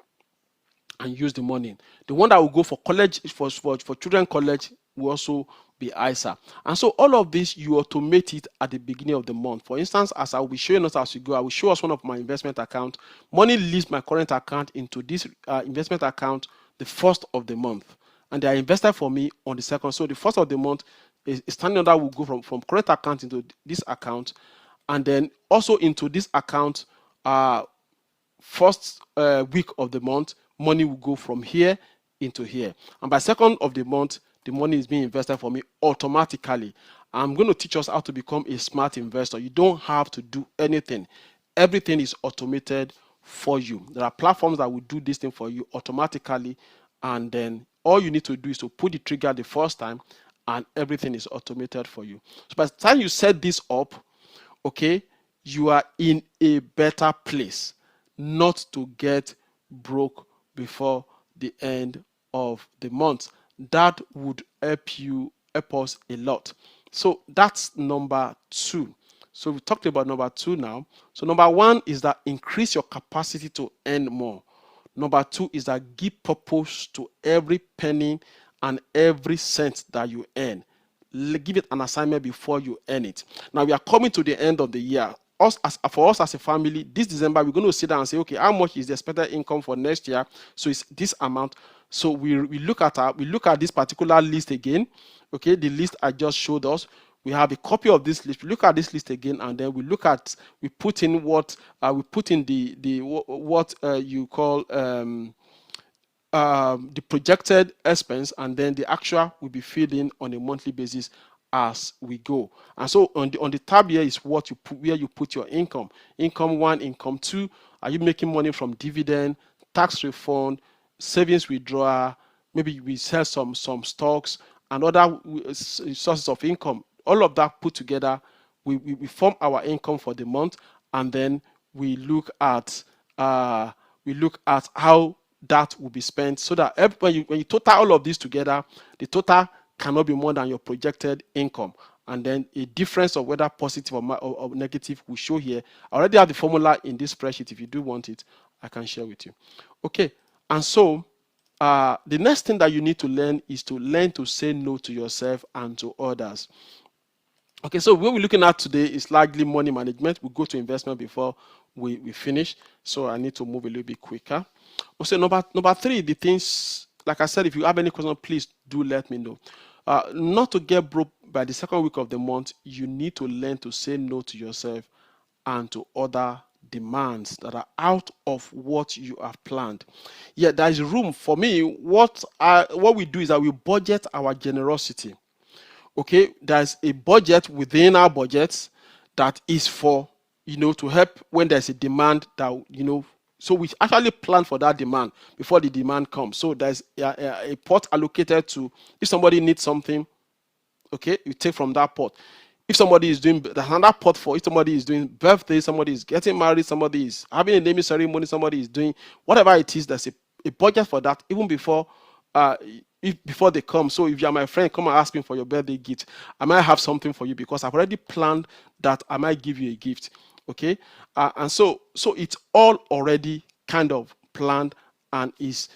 and use the money. The one that will go for college, for children college, will also be ISA. And so all of this, you automate it at the beginning of the month. For instance, as I will be showing us as we go, I will show us one of my investment accounts. Money leaves my current account into this investment account the first of the month, and they are invested for me on the second. So the first of the month is standing order will go from current account into this account, and then also into this account first week of the month, money will go from here into here, and by second of the month, the money is being invested for me automatically. I'm going to teach us how to become a smart investor. You don't have to do anything. Everything is automated for you. There are platforms that will do this thing for you automatically, and then all you need to do is to put the trigger the first time, and everything is automated for you. So by the time you set this up, okay, you are in a better place not to get broke before the end of the month. That would help us a lot. So that's number 2. So we talked about number 2 now. So number 1 is that increase your capacity to earn more. Number 2 is that give purpose to every penny and every cent that you earn. Give it an assignment before you earn it. Now we are coming to the end of the year. For us as a family, this December, we're going to sit down and say, okay, how much is the expected income for next year? So it's this amount. So we look at this particular list again. Okay, the list I just showed us. We have a copy of this list. We look at this list again, and then we put in what you call the projected expense, and then the actual will be filled in on a monthly basis as we go. And so on the tab here is what you put, where you put your income. Income 1, income 2. Are you making money from dividend, tax refund, savings withdrawal? Maybe we sell some stocks and other sources of income. All of that put together, we form our income for the month, and then we look at how that will be spent, so that when you total all of this together, the total cannot be more than your projected income. And then a difference of whether positive or negative will show here. I already have the formula in this spreadsheet. If you do want it, I can share with you. Okay, and so the next thing that you need to learn is to learn to say no to yourself and to others. Okay, so what we're looking at today is largely money management. We'll go to investment before we finish, so I need to move a little bit quicker. Also, number 3, the things, like I said, if you have any question, please do let me know. Not to get broke by the second week of the month, you need to learn to say no to yourself and to other demands that are out of what you have planned. Yeah, there is room for me. What we do is that we budget our generosity. Okay, there's a budget within our budgets that is for, to help when there's a demand that, so we actually plan for that demand before the demand comes. So there's a pot allocated to, if somebody needs something, okay, you take from that pot. If somebody is doing, there's another pot for, if somebody is doing birthday, somebody is getting married, somebody is having a naming ceremony, somebody is doing whatever it is, there's a budget for that even before before they come. So if you're my friend, come and ask me for your birthday gift. I might have something for you because I've already planned that I might give you a gift. Okay, and so it's all already kind of planned and is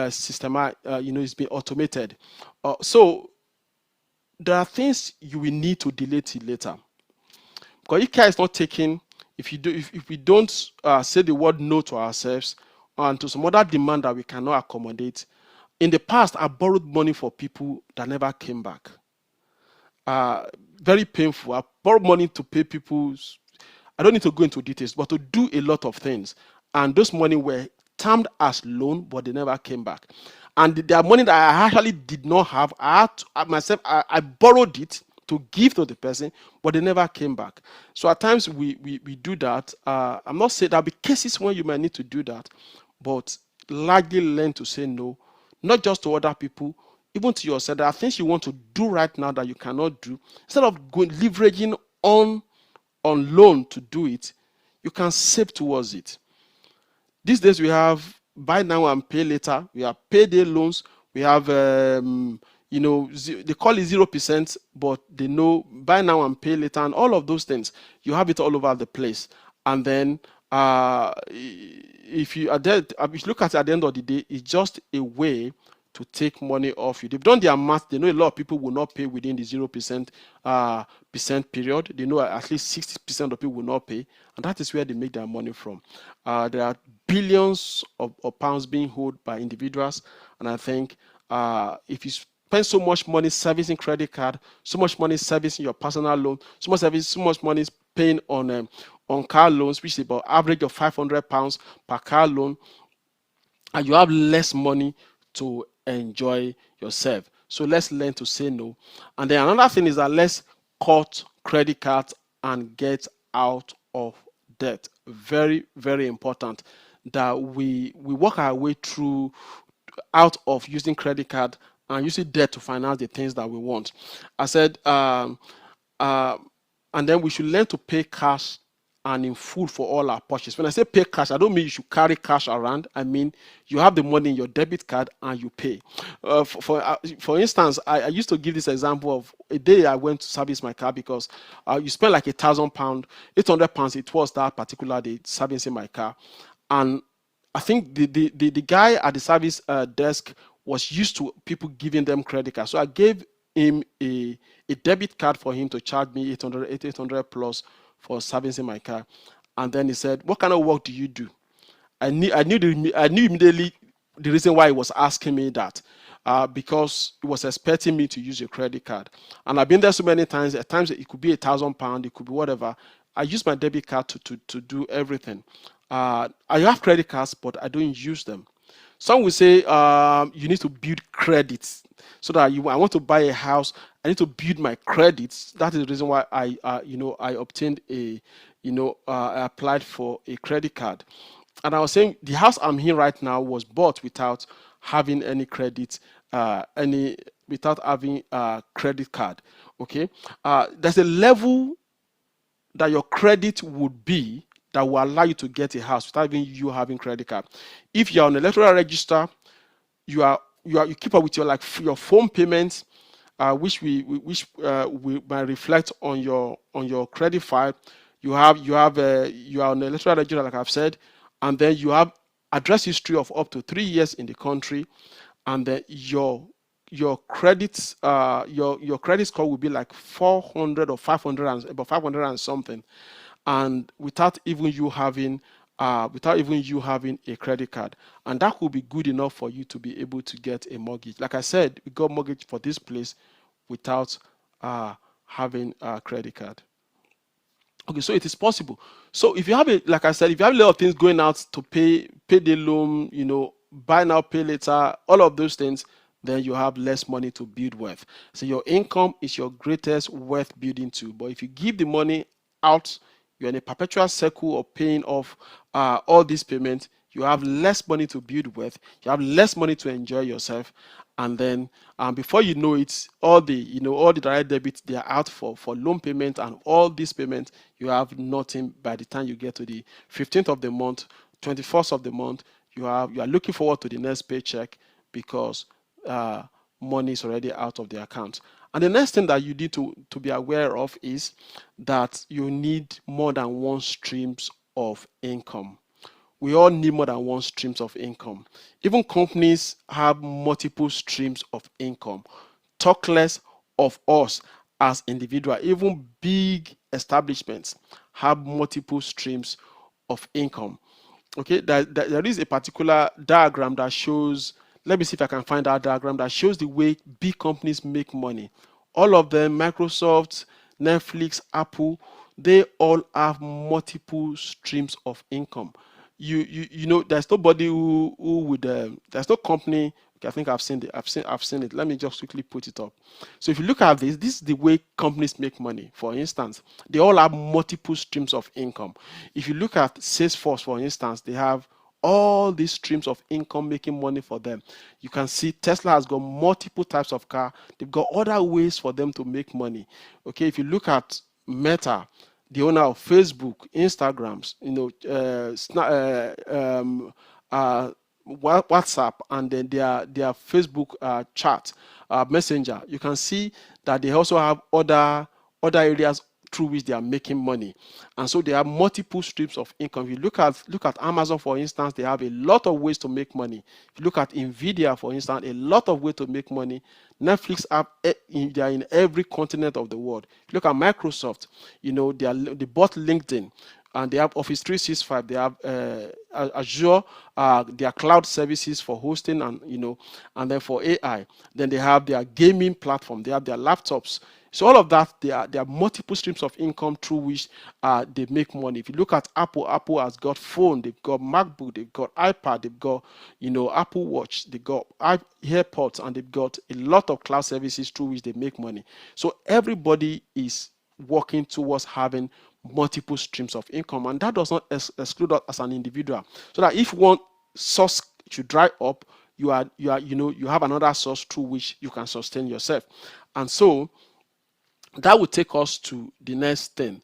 systematic. It's been automated. So there are things you will need to delay till later, because if care is not taken, if we don't say the word no to ourselves and to some other demand that we cannot accommodate. In the past, I borrowed money for people that never came back. Very painful. I borrowed money to pay people. I don't need to go into details, but to do a lot of things. And those money were termed as loan, but they never came back. and their money that I actually did not have, I had to, I borrowed it to give to the person, but they never came back. So at times we do that. I'm not saying there'll be cases when you might need to do that, but largely learn to say no, not just to other people, even to yourself. There are things you want to do right now that you cannot do. Instead of going leveraging on loan to do it, you can save towards it. These days we have buy now and pay later. We have payday loans. We have they call it 0%, but they know buy now and pay later, and all of those things. You have it all over the place. And then if you look at it at the end of the day, it's just a way to take money off you. They've done their math. They know a lot of people will not pay within the 0% percent period. They know at least 60% of people will not pay, and that is where they make their money from. There are billions of pounds being held by individuals, and I think if you spend so much money servicing credit card, so much money servicing your personal loan, so much money paying on car loans, which is about average of £500 per car loan, and you have less money to enjoy yourself. So let's learn to say no. And then another thing is that let's cut credit cards and get out of debt. Very, very important that we work our way through out of using credit card and using debt to finance the things that we want. I said, and then we should learn to pay cash and in full for all our purchases. When I say pay cash, I don't mean you should carry cash around. I mean you have the money in your debit card and you pay. For instance, I used to give this example of a day I went to service my car because you spend like £1,000, £800. It was that particular day servicing my car, and I think the guy at the service desk was used to people giving them credit cards. So I gave him a debit card for him to charge me 800 plus for servicing my car. And then he said, "What kind of work do you do?" I knew immediately the reason why he was asking me that. Because he was expecting me to use a credit card. And I've been there so many times. At times it could be £1,000, it could be whatever. I use my debit card to do everything. I have credit cards, but I don't use them. Some will say you need to build credits so that I want to buy a house. I need to build my credits. That is the reason why I obtained I applied for a credit card. And I was saying the house I'm in right now was bought without having any credit, without having a credit card. Okay, there's a level that your credit would be that will allow you to get a house without even you having credit card. If you're on the electoral register, you keep up with your phone payments, which might reflect on your credit file. You are on the electoral register, like I've said, and then you have address history of up to 3 years in the country, and then your credits your credit score will be like 400 or 500 and about 500 and something, and without even you having a credit card, and that will be good enough for you to be able to get a mortgage. Like I said, we got mortgage for this place without having a credit card. Okay, so it is possible. So if you have like I said, if you have a lot of things going out to pay the loan, buy now, pay later, all of those things, then you have less money to build wealth. So your income is your greatest wealth building tool. But if you give the money out, you're in a perpetual circle of paying off all these payments. You have less money to build wealth. You have less money to enjoy yourself, and then before you know it, all the direct debits, they are out for loan payment and all these payments. You have nothing by the time you get to the 15th of the month, 21st of the month. You are looking forward to the next paycheck because money is already out of the account. And the next thing that you need to be aware of is that you need more than one streams of income. We all need more than one streams of income. Even companies have multiple streams of income. Talk less of us as individuals. Even big establishments have multiple streams of income. Okay, there is a particular diagram that shows, let me see if I can find that diagram that shows the way big companies make money. All of them, Microsoft, Netflix, Apple, they all have multiple streams of income. There's nobody who would there's no company Okay, I think I've seen it. Let me just quickly put it up. So if you look at this is the way companies make money. For instance, they all have multiple streams of income. If you look at Salesforce, for instance, they have all these streams of income making money for them. You can see Tesla has got multiple types of car. They've got other ways for them to make money. Okay, if you look at Meta, the owner of Facebook, Instagrams, WhatsApp, and then their Facebook chat, Messenger, you can see that they also have other areas through which they are making money, and so they have multiple streams of income. If you look at Amazon, for instance, they have a lot of ways to make money. If you look at Nvidia, for instance, a lot of ways to make money. Netflix app, they are in every continent of the world. If you look at Microsoft, they bought LinkedIn, and they have Office 365. They have Azure, their cloud services for hosting, and then for AI. Then they have their gaming platform. They have their laptops. So all of that, there are multiple streams of income through which they make money. If you look at Apple, Apple has got phone, they've got MacBook, they've got iPad, they've got Apple Watch, they've got AirPods, and they've got a lot of cloud services through which they make money. So everybody is working towards having multiple streams of income, and that does not exclude us as an individual. So that if one source should dry up, you have another source through which you can sustain yourself. And so that would take us to the next thing.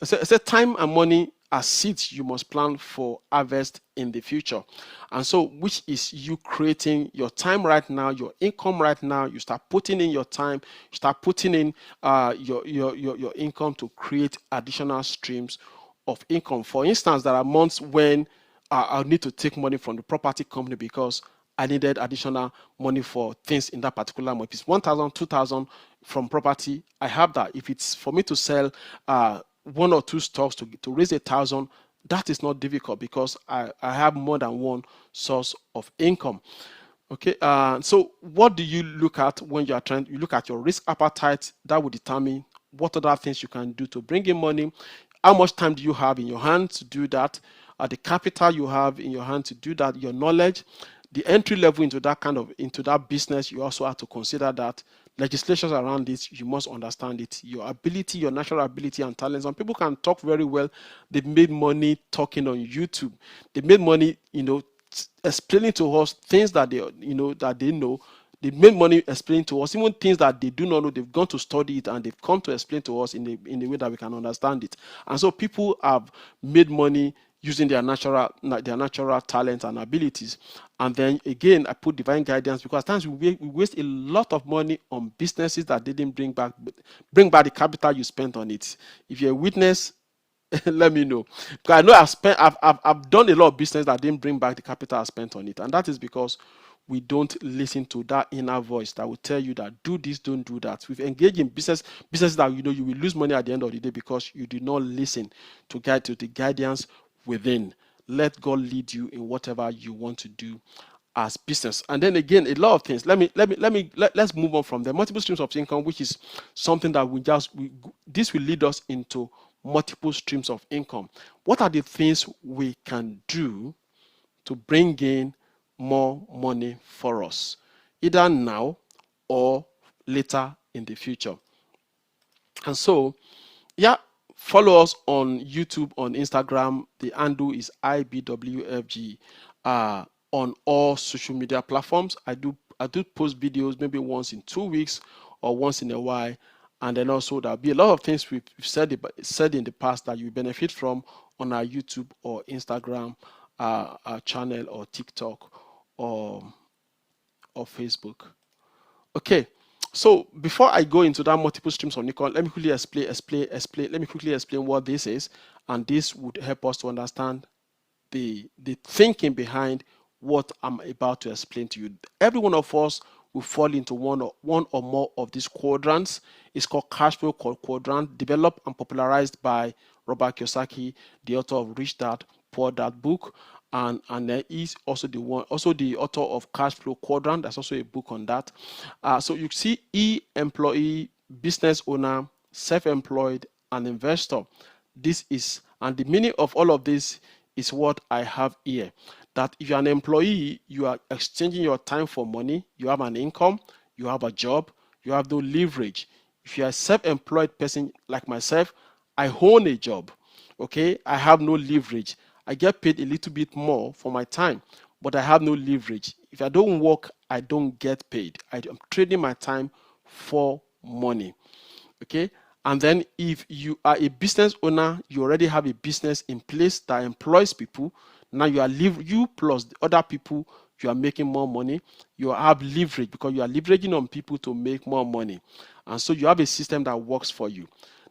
Say time and money are seeds you must plan for harvest in the future. And so, which is you creating your time right now, your income right now. You start putting in your time, you start putting in your income to create additional streams of income. For instance, there are months when I'll need to take money from the property company because I needed additional money for things in that particular month. If it's 1,000, 2,000 from property, I have that. If it's for me to sell one or two stocks to raise 1,000, that is not difficult because I have more than one source of income. Okay, so what do you look at when you are you look at your risk appetite? That will determine what other things you can do to bring in money. How much time do you have in your hand to do that? The capital you have in your hand to do that, your knowledge, the entry level into that business, you also have to consider that. Legislations around this, you must understand it. Your ability, your natural ability and talent. Some people can talk very well. They've made money talking on YouTube. They made money, explaining to us things that they know. They made money explaining to us even things that they do not know. They've gone to study it and they've come to explain to us in the way that we can understand it. And so people have made money using their natural talents and abilities. And then again, I put divine guidance because at times we waste a lot of money on businesses that didn't bring back the capital you spent on it. If you're a witness, let me know, because I know I've done a lot of business that didn't bring back the capital I spent on it, and that is because we don't listen to that inner voice that will tell you that do this, don't do that. We've engaged in businesses that you will lose money at the end of the day because you do not listen to the guidance within. Let God lead you in whatever you want to do as business. And then again, a lot of things. Let's move on from the multiple streams of income, which is something that this will lead us into multiple streams of income. What are the things we can do to bring in more money for us, either now or later in the future? And so, follow us on YouTube, on Instagram. The handle is IBWFG. On all social media platforms, I do post videos maybe once in 2 weeks or once in a while. And then also there'll be a lot of things we've said in the past that you benefit from on our YouTube or Instagram our channel, or TikTok, or Facebook. Okay, so before I go into that multiple streams of income, let me quickly explain what this is, and this would help us to understand the thinking behind what I'm about to explain to you. Every one of us will fall into one or more of these quadrants. It's called cash flow quadrant, developed and popularized by Robert Kiyosaki, the author of Rich Dad Poor Dad book, and there is also the author of Cash Flow Quadrant. There's also a book on that. So you see employee, business owner, self-employed, and investor. And the meaning of all of this is what I have here. that if you're an employee, you are exchanging your time for money, you have an income, you have a job, you have no leverage. If you're a self-employed person like myself, I own a job. Okay, I have no leverage. I get paid a little bit more for my time, but I have no leverage. If I don't work, I don't get paid. I'm trading my time for money. Okay, and then if you are a business owner, you already have a business in place that employs people. Now you plus the other people, you are making more money. You have leverage because you are leveraging on people to make more money, and so you have a system that works for you.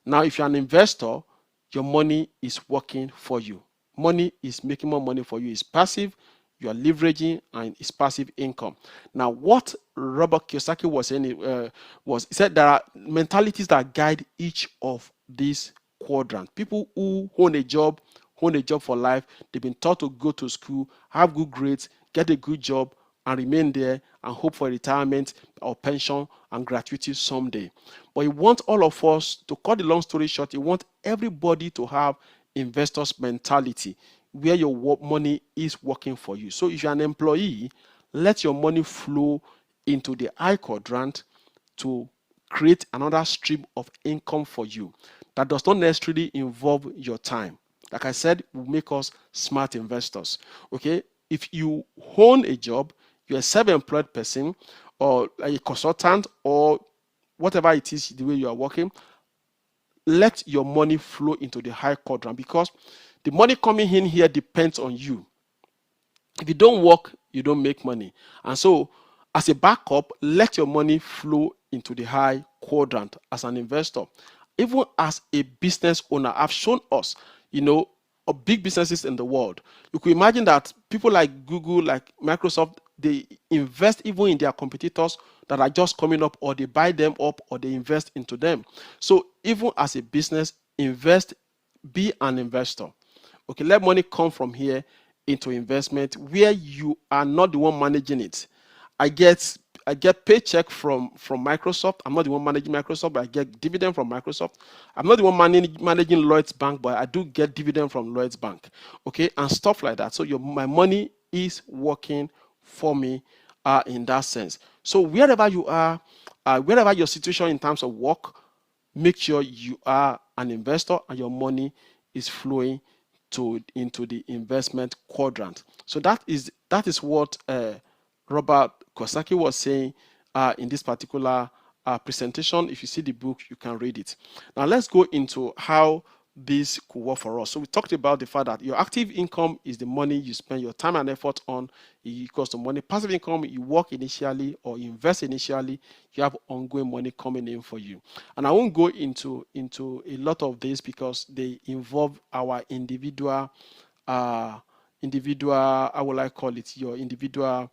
Now if you're an investor, your money is working for you. Money is making more money for you. It's passive. You are leveraging, and it's passive income. Now, what Robert Kiyosaki was saying was, he said there are mentalities that guide each of these quadrants. People who own a job for life. They've been taught to go to school, have good grades, get a good job, and remain there and hope for retirement or pension and gratuity someday. But he wants all of us, to cut the long story short, he wants everybody to have investors mentality where your money is working for you. So if you're an employee, let your money flow into the I quadrant to create another stream of income for you that does not necessarily involve your time. Like I said, will make us smart investors. Okay, if you own a job, you're a self-employed person or a consultant or whatever it is, the way you are working, let your money flow into the high quadrant, because the money coming in here depends on you. If you don't work, you don't make money. And so as a backup, let your money flow into the high quadrant as an investor. Even as a business owner, I've shown us, of big businesses in the world. You could imagine that people like Google, like Microsoft, they invest even in their competitors that are just coming up, or they buy them up, or they invest into them. So even as a business, invest, be an investor. Okay, let money come from here into investment where you are not the one managing it. I get paycheck from Microsoft. I'm not the one managing Microsoft, but I get dividend from Microsoft. I'm not the one managing Lloyd's Bank, but I do get dividend from Lloyd's Bank. Okay, and stuff like that. So my money is working for me in that sense. So wherever you are, wherever your situation in terms of work, make sure you are an investor and your money is flowing into the investment quadrant. So that is what Robert Kiyosaki was saying in this particular presentation. If you see the book, you can read it. Now let's go into how this could work for us. So we talked about the fact that your active income is the money you spend your time and effort on. It equals to money. Passive income, you work initially or invest initially, you have ongoing money coming in for you. And I won't go into a lot of this because they involve our individual how will I call it, your individual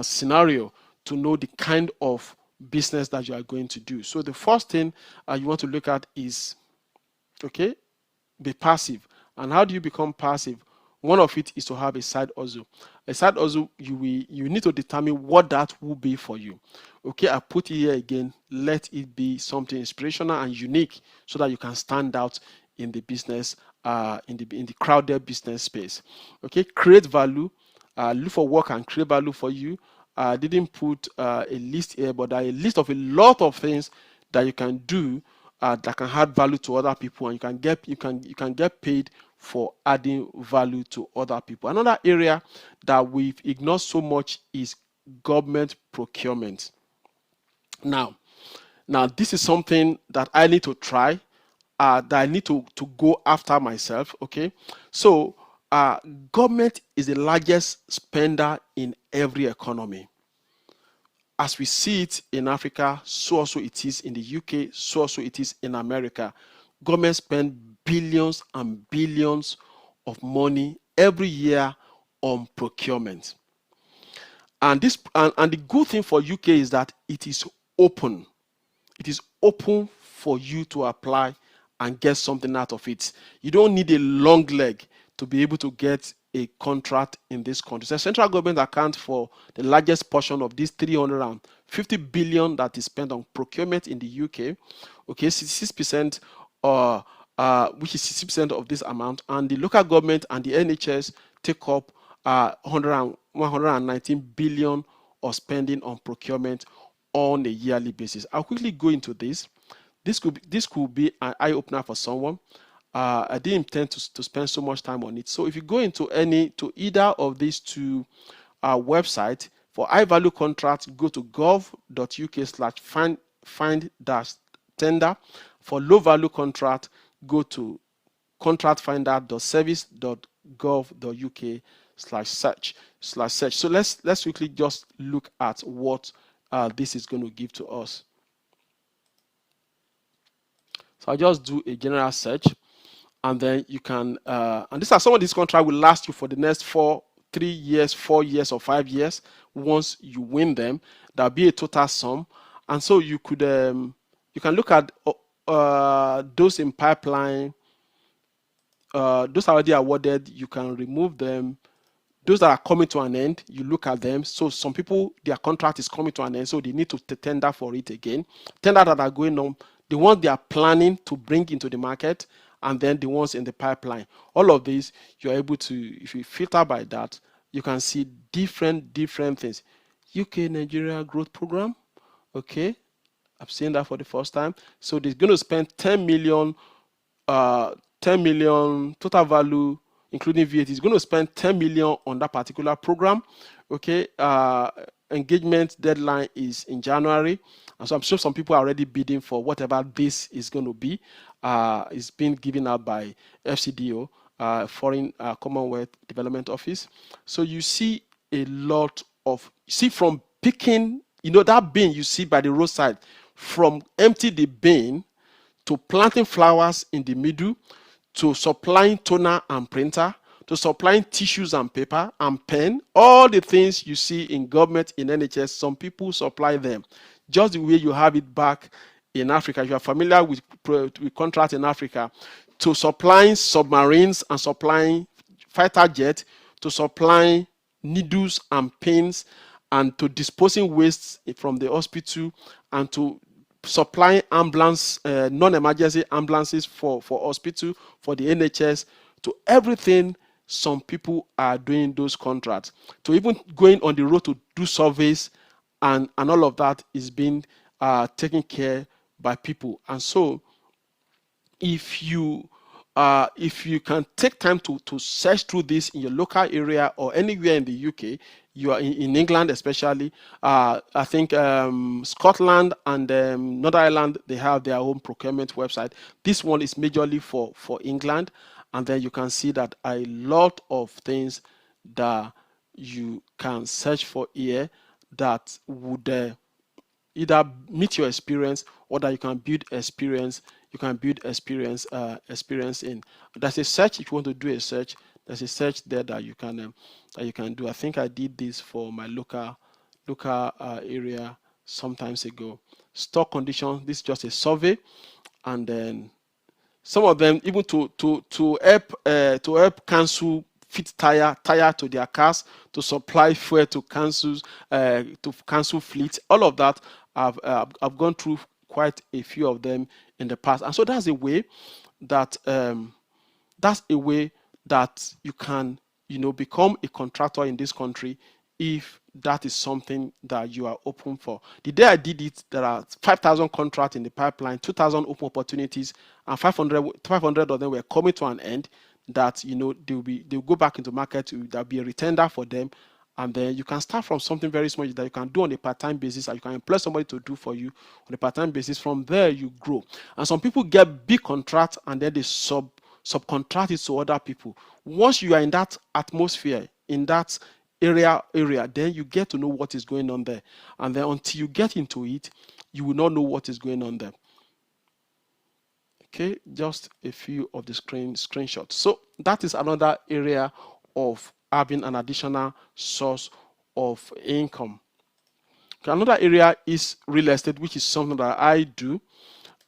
scenario to know the kind of business that you are going to do. So the first thing you want to look at is, okay, be passive. And how do you become passive? One of it is to have a side hustle. A side hustle, you need to determine what that will be for you. Okay, I put it here again. Let it be something inspirational and unique so that you can stand out in the business, in the crowded business space. Okay, create value. Look for work and create value for you. I didn't put a list here, but a list of a lot of things that you can do that can add value to other people, and you can get paid for adding value to other people. Another area that we've ignored so much is government procurement. Now this is something that I need to try, that I need to go after myself. Okay, so government is the largest spender in every economy. As we see it in Africa, so also it is in the UK, so also it is in America. Government spend billions and billions of money every year on procurement. And the good thing for UK is that it is open. It is open for you to apply and get something out of it. You don't need a long leg to be able to get a contract in this country. So central government accounts for the largest portion of this 350 billion that is spent on procurement in the UK. Okay, 66%, which is 60% of this amount, and the local government and the NHS take up 119 billion of spending on procurement on a yearly basis. I'll quickly go into this. This could be an eye opener for someone. I didn't intend to spend so much time on it. So if you go into either of these two websites, for high value contracts, go to gov.uk/find-tender. For low value contract, go to contractfinder.service.gov.uk/search. So let's quickly just look at what this is going to give to us. So I'll just do a general search, and then you can and these are some of these contracts will last you for the next 3 years, 4 years, or 5 years. Once you win them, there'll be a total sum, and so you could you can look at those in pipeline. Those already awarded, you can remove them. Those that are coming to an end, you look at them. So some people, their contract is coming to an end, so they need to tender for it again. Tender that are going on, the ones they are planning to bring into the market, and then the ones in the pipeline. All of these, you're able to, if you filter by that, you can see different things. UK Nigeria Growth Program. Okay, I've seen that for the first time. So they're going to spend 10 million total value, including VAT. Is going to spend 10 million on that particular program. Okay, engagement deadline is in January, and so I'm sure some people are already bidding for whatever this is going to be. It's been given out by FCDO, Foreign Commonwealth Development Office. So you see a lot of, from picking, that bin you see by the roadside, from empty the bin to planting flowers in the middle, to supplying toner and printer, to supplying tissues and paper and pen, all the things you see in government, in NHS, some people supply them. Just the way you have it back in Africa. If you are familiar with contracts in Africa, to supplying submarines and supplying fighter jets, to supplying needles and pins, and to disposing wastes from the hospital, and to supplying ambulance, non-emergency ambulances for hospital, for the NHS, to everything. Some people are doing those contracts, to even going on the road to do surveys, and all of that is being taken care by people. And so if you can take time to search through this in your local area or anywhere in the UK, you are in England especially, I think Scotland and Northern Ireland, they have their own procurement website. This one is majorly for England, and then you can see that a lot of things that you can search for here that would either meet your experience, or that you can build experience. You can build experience in. There's a search. If you want to do a search, there's a search there that you can do. I think I did this for my local area sometimes ago. Stock conditions. This is just a survey, and then some of them even to help council fit tire to their cars, to supply fuel to council fleet. All of that I've gone through quite a few of them in the past, and so that's a way that you can become a contractor in this country, if that is something that you are open for. The day I did it, there are 5,000 contracts in the pipeline, 2,000 open opportunities, and 500 of them were coming to an end. That they'll go back into market. There'll be a retender for them, and then you can start from something very small that you can do on a part-time basis, and you can employ somebody to do for you on a part-time basis. From there, you grow. And some people get big contracts, and then they subcontract it to other people. Once you are in that atmosphere, in that area, then you get to know what is going on there. And then until you get into it, you will not know what is going on there. Okay, just a few of the screenshots. So that is another area of having an additional source of income. Okay, another area is real estate, which is something that I do.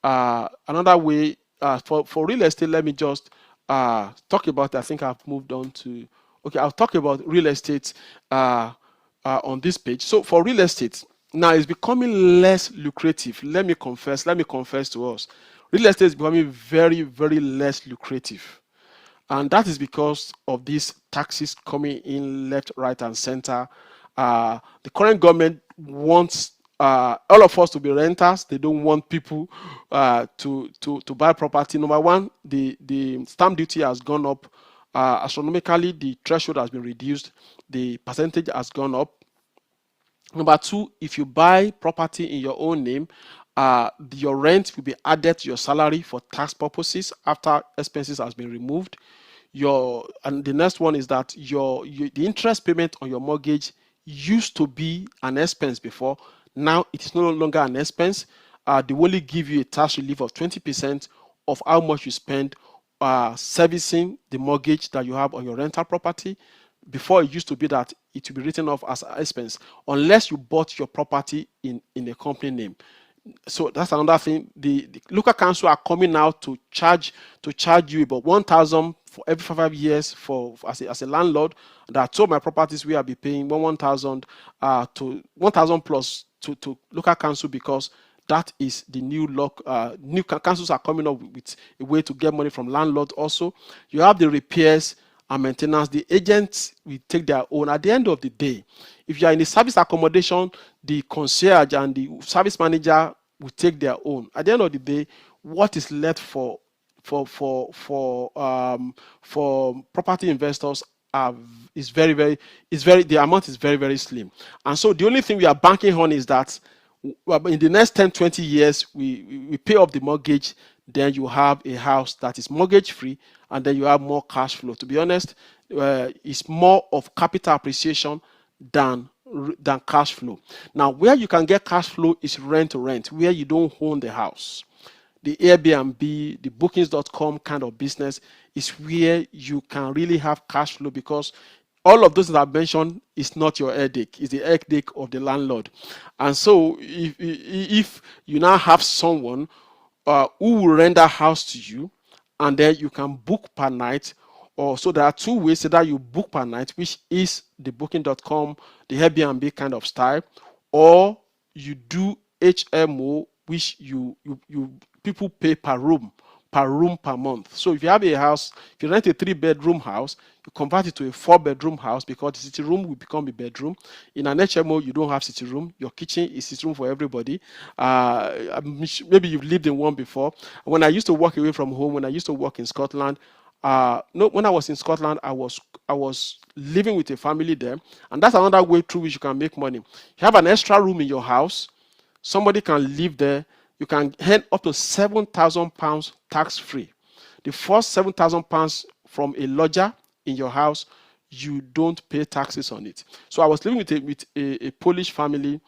Another way for real estate, let me just talk about it. I think I've moved on to, okay, I'll talk about real estate on this page. So for real estate, now it's becoming less lucrative. Let me confess to us. Real estate is becoming very, very less lucrative. And that is because of these taxes coming in left, right, and center. The current government wants all of us to be renters. They don't want people to buy property. Number one, the stamp duty has gone up astronomically. The threshold has been reduced. The percentage has gone up. Number two, if you buy property in your own name, your rent will be added to your salary for tax purposes after expenses has been removed. And the next one is that the interest payment on your mortgage used to be an expense before. Now it is no longer an expense. They only give you a tax relief of 20% of how much you spend servicing the mortgage that you have on your rental property. Before, it used to be that it would be written off as an expense unless you bought your property in a company name. So that's another thing. The local council are coming out to charge you about 1,000 for every 5 years as a landlord. That I told my properties we will be paying 1,000 to 1,000 plus to local council, because that is the new law. New councils are coming up with a way to get money from landlords. Also, you have the repairs and maintenance. The agents will take their own. At the end of the day, if you are in a service accommodation, the concierge and the service manager will take their own. At the end of the day, what is left for property investors the amount is very, very slim. And so the only thing we are banking on is that in the next 10-20 years we pay off the mortgage, then you have a house that is mortgage free, and then you have more cash flow. To be honest, it's more of capital appreciation than cash flow. Now, where you can get cash flow is rent to rent, where you don't own the house. The Airbnb, the bookings.com kind of business is where you can really have cash flow, because all of those that I've mentioned is not your headache, it's the headache of the landlord. And so if you now have someone who will rent a house to you, and then you can book per night, or so there are two ways that you book per night, which is the booking.com, the Airbnb kind of style, or you do HMO, which you people pay per room per month. So if you have a house, if you rent a 3-bedroom house, you convert it to a 4-bedroom house, because the city room will become a bedroom. In an HMO, you don't have city room. Your kitchen is city room for everybody. Maybe you've lived in one before. When I used to work away from home, when I used to work in Scotland, when I was in Scotland, I was living with a family there, and that's another way through which you can make money. You have an extra room in your house, somebody can live there. You can earn up to £7,000 tax free. The first £7,000 from a lodger in your house, you don't pay taxes on it. So I was living with a Polish family.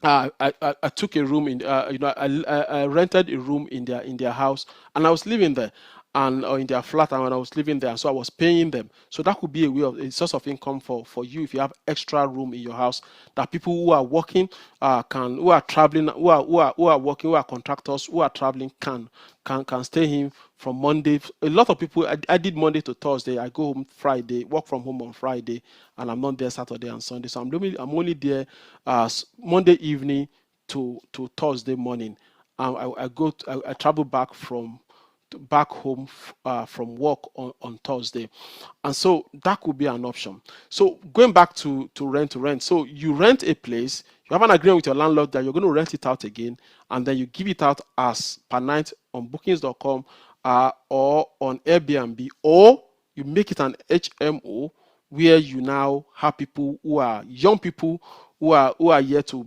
I took a room I rented a room in their house, and I was living there, or in their flat, and when I was living there, so I was paying them. So that could be a source of income for you if you have extra room in your house, that people who are working who are traveling, who are working, who are contractors, who are traveling can stay in from Monday. A lot of people, I did Monday to Thursday. I go home Friday, work from home on Friday, and I'm not there Saturday and Sunday. So I'm only there Monday evening to Thursday morning. I travel back home from work on Thursday, and so that could be an option. So going back to rent, so you rent a place, you have an agreement with your landlord that you're going to rent it out again, and then you give it out as per night on bookings.com or on Airbnb, or you make it an HMO, where you now have people who are young people who are yet to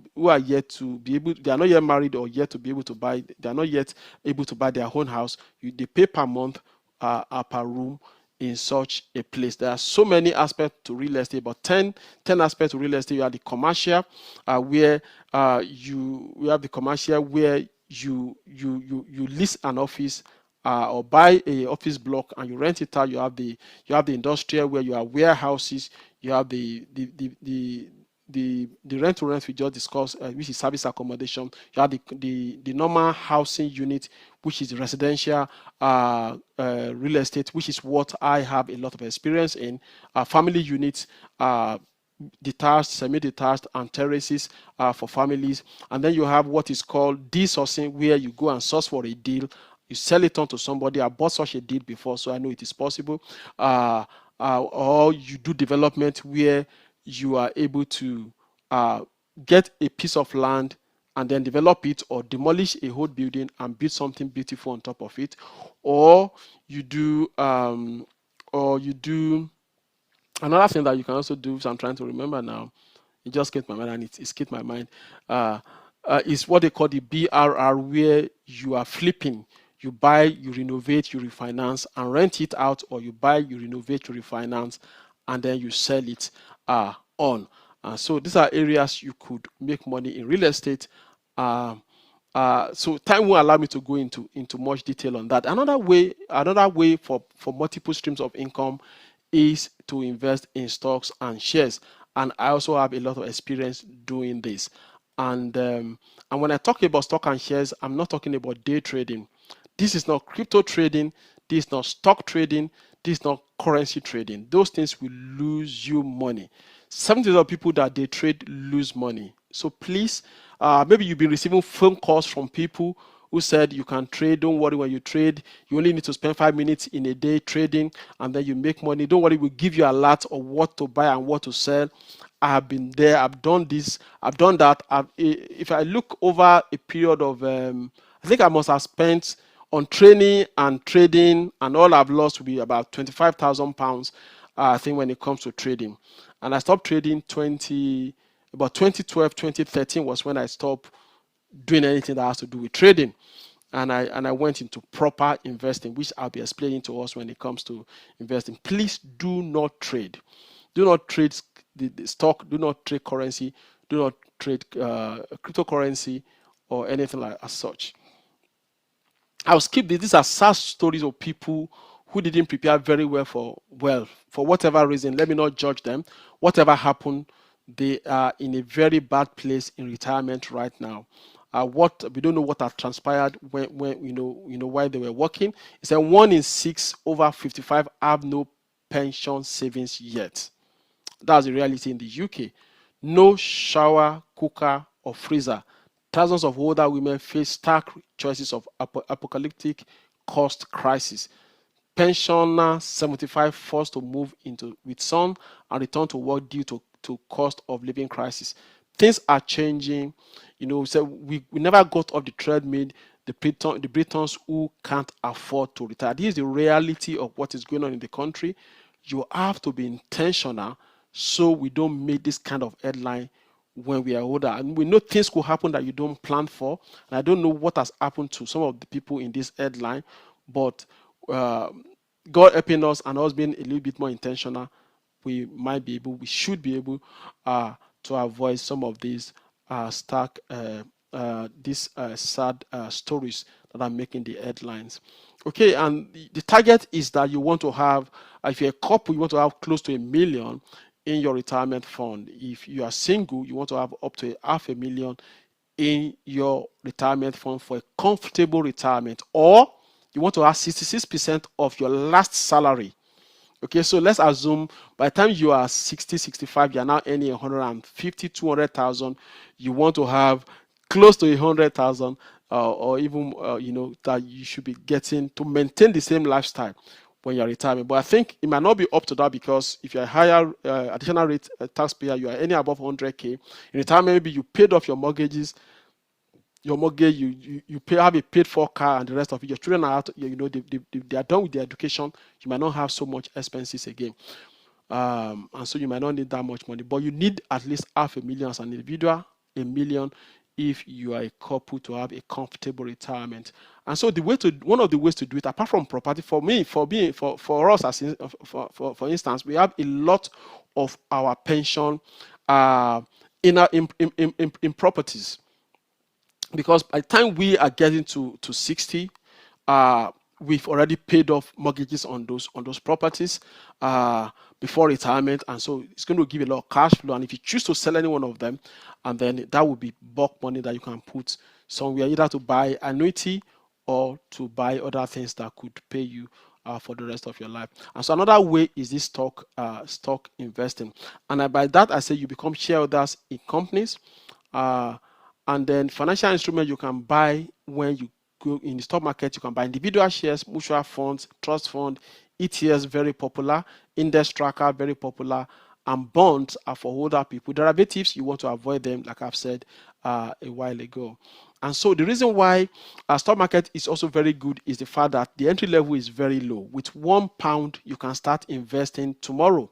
be able, they are not yet married or yet to be able to buy, they are not yet able to buy their own house. They pay per month per room in such a place. There are so many aspects to real estate, but 10 aspects to real estate. You have the commercial, where you have the commercial where you lease an office or buy a office block and you rent it out. You have the industrial, where you have warehouses. You have the rent to rent we just discussed, which is service accommodation. You have the normal housing unit, which is residential real estate, which is what I have a lot of experience in. Family units, detached, semi-detached, and terraces for families. And then you have what is called deal sourcing, where you go and source for a deal you sell it on to somebody. I bought such a deed before, so I know it is possible. Or you do development where you are able to get a piece of land and then develop it, or demolish a whole building and build something beautiful on top of it. Or you do another thing that you can also do, so I'm trying to remember now, it just escaped my mind, and it escaped my mind, is what they call the BRR, where you are flipping. You buy, you renovate, you refinance, and rent it out, or you buy, you renovate, you refinance, and then you sell it on. So these are areas you could make money in real estate. Um, so time won't allow me to go into much detail on that. Another way for multiple streams of income is to invest in stocks and shares. And I also have a lot of experience doing this. And when I talk about stock and shares, I'm not talking about day trading. This is not crypto trading. This is not stock trading. This is not currency trading. Those things will lose you money. 70% of people that they trade lose money. So please, maybe you've been receiving phone calls from people who said you can trade. Don't worry, when you trade, you only need to spend 5 minutes in a day trading, and then you make money. Don't worry, we'll give you a lot of what to buy and what to sell. I have been there. I've done this. I've done that. If I look over a period of, I think I must have spent on training and trading, and all I've lost will be about £25,000. I think when it comes to trading, and I stopped trading about 2012, 2013 was when I stopped doing anything that has to do with trading. And I went into proper investing, which I'll be explaining to us when it comes to investing. Please do not trade. Do not trade the stock. Do not trade currency. Do not trade cryptocurrency or anything like as such. I'll skip this. These are sad stories of people who didn't prepare very well for whatever reason. Let me not judge them. Whatever happened, they are in a very bad place in retirement right now. What we don't know what had transpired when while they were working. It's that 1 in 6 over 55 have no pension savings yet. That's the reality in the UK. No shower, cooker, or freezer. Thousands of older women face stark choices of apocalyptic cost crisis. Pensioner 75 forced to move into with son and return to work due to cost of living crisis. Things are changing. So we never got off the treadmill. The Britons who can't afford to retire. This is the reality of what is going on in the country. You have to be intentional so we don't make this kind of headline when we are older. And we know things could happen that you don't plan for. And I don't know what has happened to some of the people in this headline, but God helping us and us being a little bit more intentional, we should be able to avoid some of these sad stories that are making the headlines. Okay, and the target is that you want to have, if you're a couple, you want to have close to 1 million in your retirement fund. If you are single, you want to have up to $500,000 in your retirement fund for a comfortable retirement, or you want to have 66% of your last salary. Okay, so let's assume by the time you are 60, 65, you're now earning 150, 200,000. You want to have close to 100,000, or even that you should be getting to maintain the same lifestyle when you're retiring. But I think it might not be up to that, because if you're a higher additional rate taxpayer, you are earning above 100k in retirement. Maybe you paid off your mortgage, you have a paid for car, and the rest of it. Your children are out, they are done with their education. You might not have so much expenses again, and so you might not need that much money. But you need at least $500,000 as an individual, 1 million if you are a couple, to have a comfortable retirement. And so one of the ways to do it, apart from property, for us, as for instance, we have a lot of our pension in properties. Because by the time we are getting to 60, we've already paid off mortgages on those properties before retirement, and so it's going to give a lot of cash flow. And if you choose to sell any one of them, and then that will be bulk money that you can put somewhere, either to buy annuity or to buy other things that could pay you for the rest of your life. And so another way is this stock investing. And by that, I say you become shareholders in companies. And then financial instrument you can buy when you go in the stock market, you can buy individual shares, mutual funds, trust fund, ETFs, very popular, index tracker, very popular, and bonds are for older people. Derivatives, you want to avoid them, like I've said a while ago. And so the reason why our stock market is also very good is the fact that the entry level is very low. With £1, you can start investing tomorrow.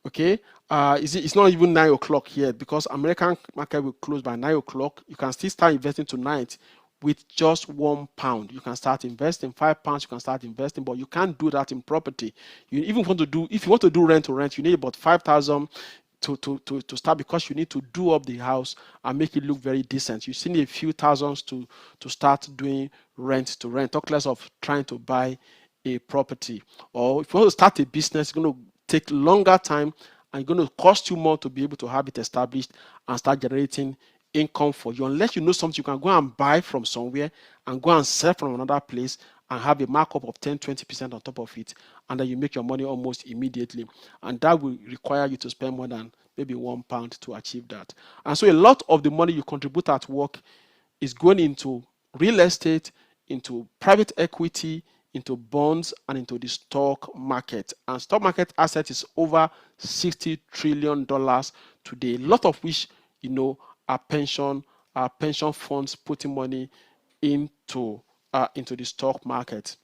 Okay, it's not even 9 o'clock yet, because American market will close by 9 o'clock. You can still start investing tonight with just £1. You can start investing £5. You can start investing, but you can't do that in property. You even want to do, if you want to do rent to rent, you need about 5,000 to start, because you need to do up the house and make it look very decent. You still need a few thousands to start doing rent to rent. Talk less of trying to buy a property. Or if you want to start a business, it's going to take longer time and going to cost you more to be able to have it established and start generating income for you. Unless you know something you can go and buy from somewhere and go and sell from another place and have a markup of 10-20% on top of it, and then you make your money almost immediately. And that will require you to spend more than maybe £1 to achieve that. And so a lot of the money you contribute at work is going into real estate, into private equity, into bonds, and into the stock market. And stock market asset is over $60 trillion today, a lot of which, are pension funds putting money into the stock market.